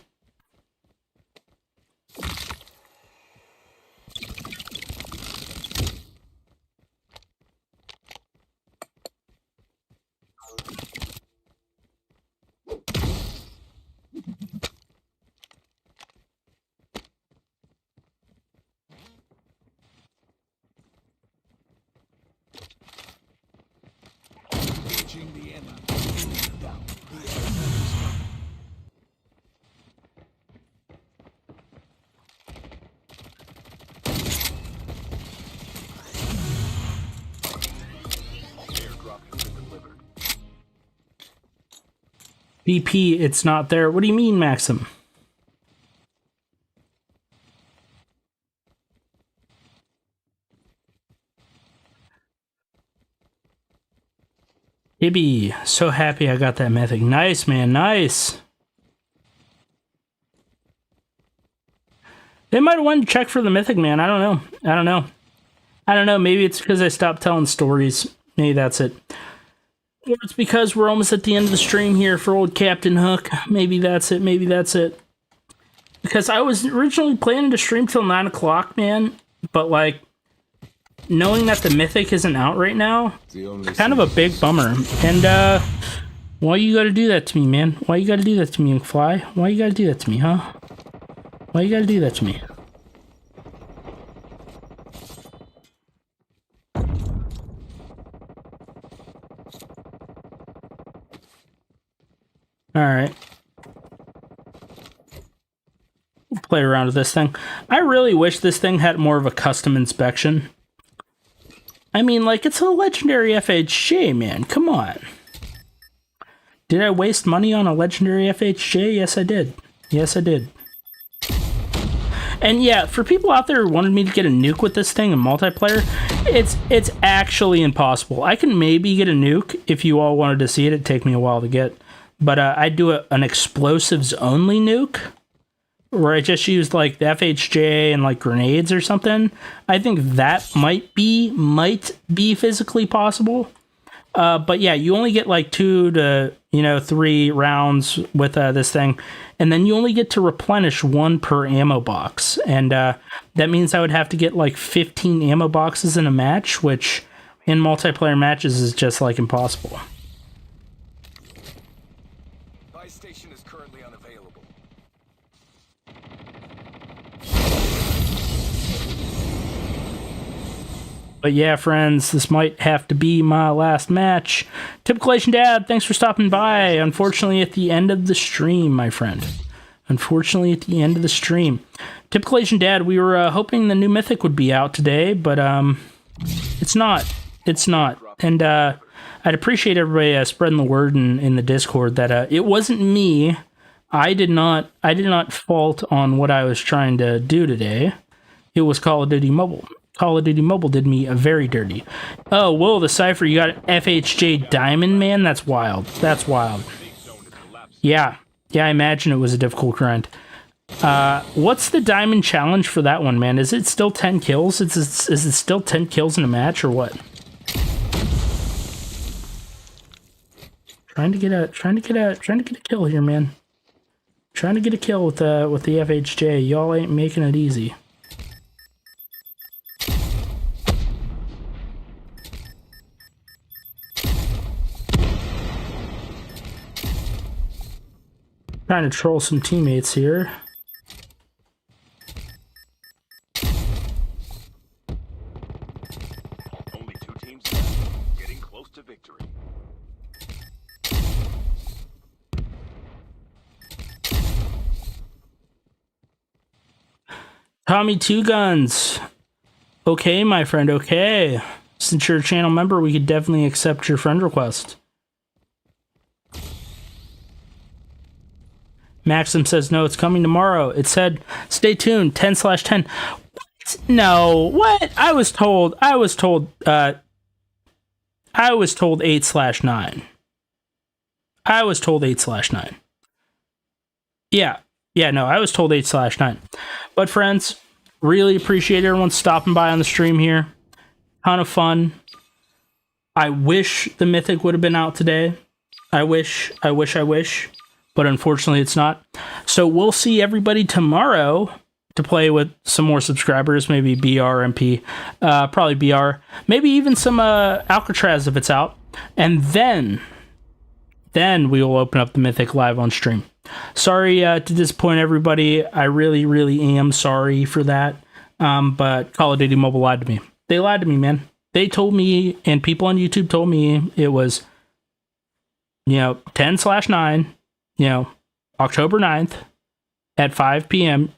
BP, it's not there. What do you mean, Maxim? Ibby, so happy I got that Mythic. Nice, man, nice. They might have wanted to check for the Mythic, man. I don't know. Maybe it's because I stopped telling stories. Maybe that's it. Or it's because we're almost at the end of the stream here for old Captain Hook. Maybe that's it. Because I was originally planning to stream till 9 o'clock, man. But, like, knowing that the Mythic isn't out right now, it's kind of a big bummer. And, why you gotta do that to me, man? Why you gotta do that to me, McFly? Why you gotta do that to me, huh? Why you gotta do that to me? Alright. We'll play around with this thing. I really wish this thing had more of a custom inspection. I mean, like, it's a legendary FHJ, man. Come on. Did I waste money on a legendary FHJ? Yes, I did. Yes, I did. And yeah, for people out there who wanted me to get a nuke with this thing in multiplayer, it's actually impossible. I can maybe get a nuke if you all wanted to see it. It'd take me a while to get. But I'd do an explosives only nuke, where I just used like the FHJ and like grenades or something. I think that might be physically possible. But yeah, you only get like 2 to 3 rounds with this thing, and then you only get to replenish 1 per ammo box, and that means I would have to get like 15 ammo boxes in a match, which in multiplayer matches is just like impossible. Station is currently unavailable. But yeah, friends, this might have to be my last match. Typical Asian Dad, thanks for stopping by. Unfortunately, at the end of the stream, my friend. Unfortunately, at the end of the stream. Typical Asian Dad, we were hoping the new Mythic would be out today, but it's not. It's not. And I'd appreciate everybody spreading the word in the Discord that it wasn't me. I did not fault on what I was trying to do today. It was Call of Duty Mobile. Call of Duty Mobile did me very dirty. Oh, whoa, the Cypher, you got FHJ Diamond, man? That's wild. That's wild. Yeah. Yeah, I imagine it was a difficult grind. What's the Diamond challenge for that one, man? Is it still 10 kills? Is it still 10 kills in a match, or what? Trying to get a kill here, man. Trying to get a kill with the FHJ. Y'all ain't making it easy. Trying to troll some teammates here. Only 2 teams left, getting close to victory. Tommy Two Guns. Okay, my friend, okay. Since you're a channel member, we could definitely accept your friend request. Maxim says, no, it's coming tomorrow. It said, stay tuned, 10/10. What? No, what? I was told 8/9. I was told 8/9. Yeah, no, I was told 8/9. But friends, really appreciate everyone stopping by on the stream here. Ton of fun. I wish the Mythic would have been out today. I wish. But unfortunately, it's not. So we'll see everybody tomorrow to play with some more subscribers. Maybe BR, MP, probably BR. Maybe even some Alcatraz if it's out. And then we will open up the Mythic live on stream. Sorry to disappoint everybody. I really, really am sorry for that. But Call of Duty Mobile lied to me. They lied to me, man. They told me, and people on YouTube told me it was, 10/9. October 9th at 5 p.m.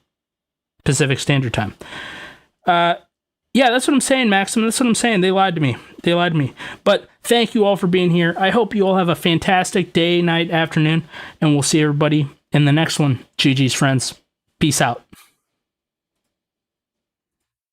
Pacific Standard Time. Yeah, that's what I'm saying, Maxim. That's what I'm saying. They lied to me. But thank you all for being here. I hope you all have a fantastic day, night, afternoon, and we'll see everybody in the next one. GG's, friends. Peace out.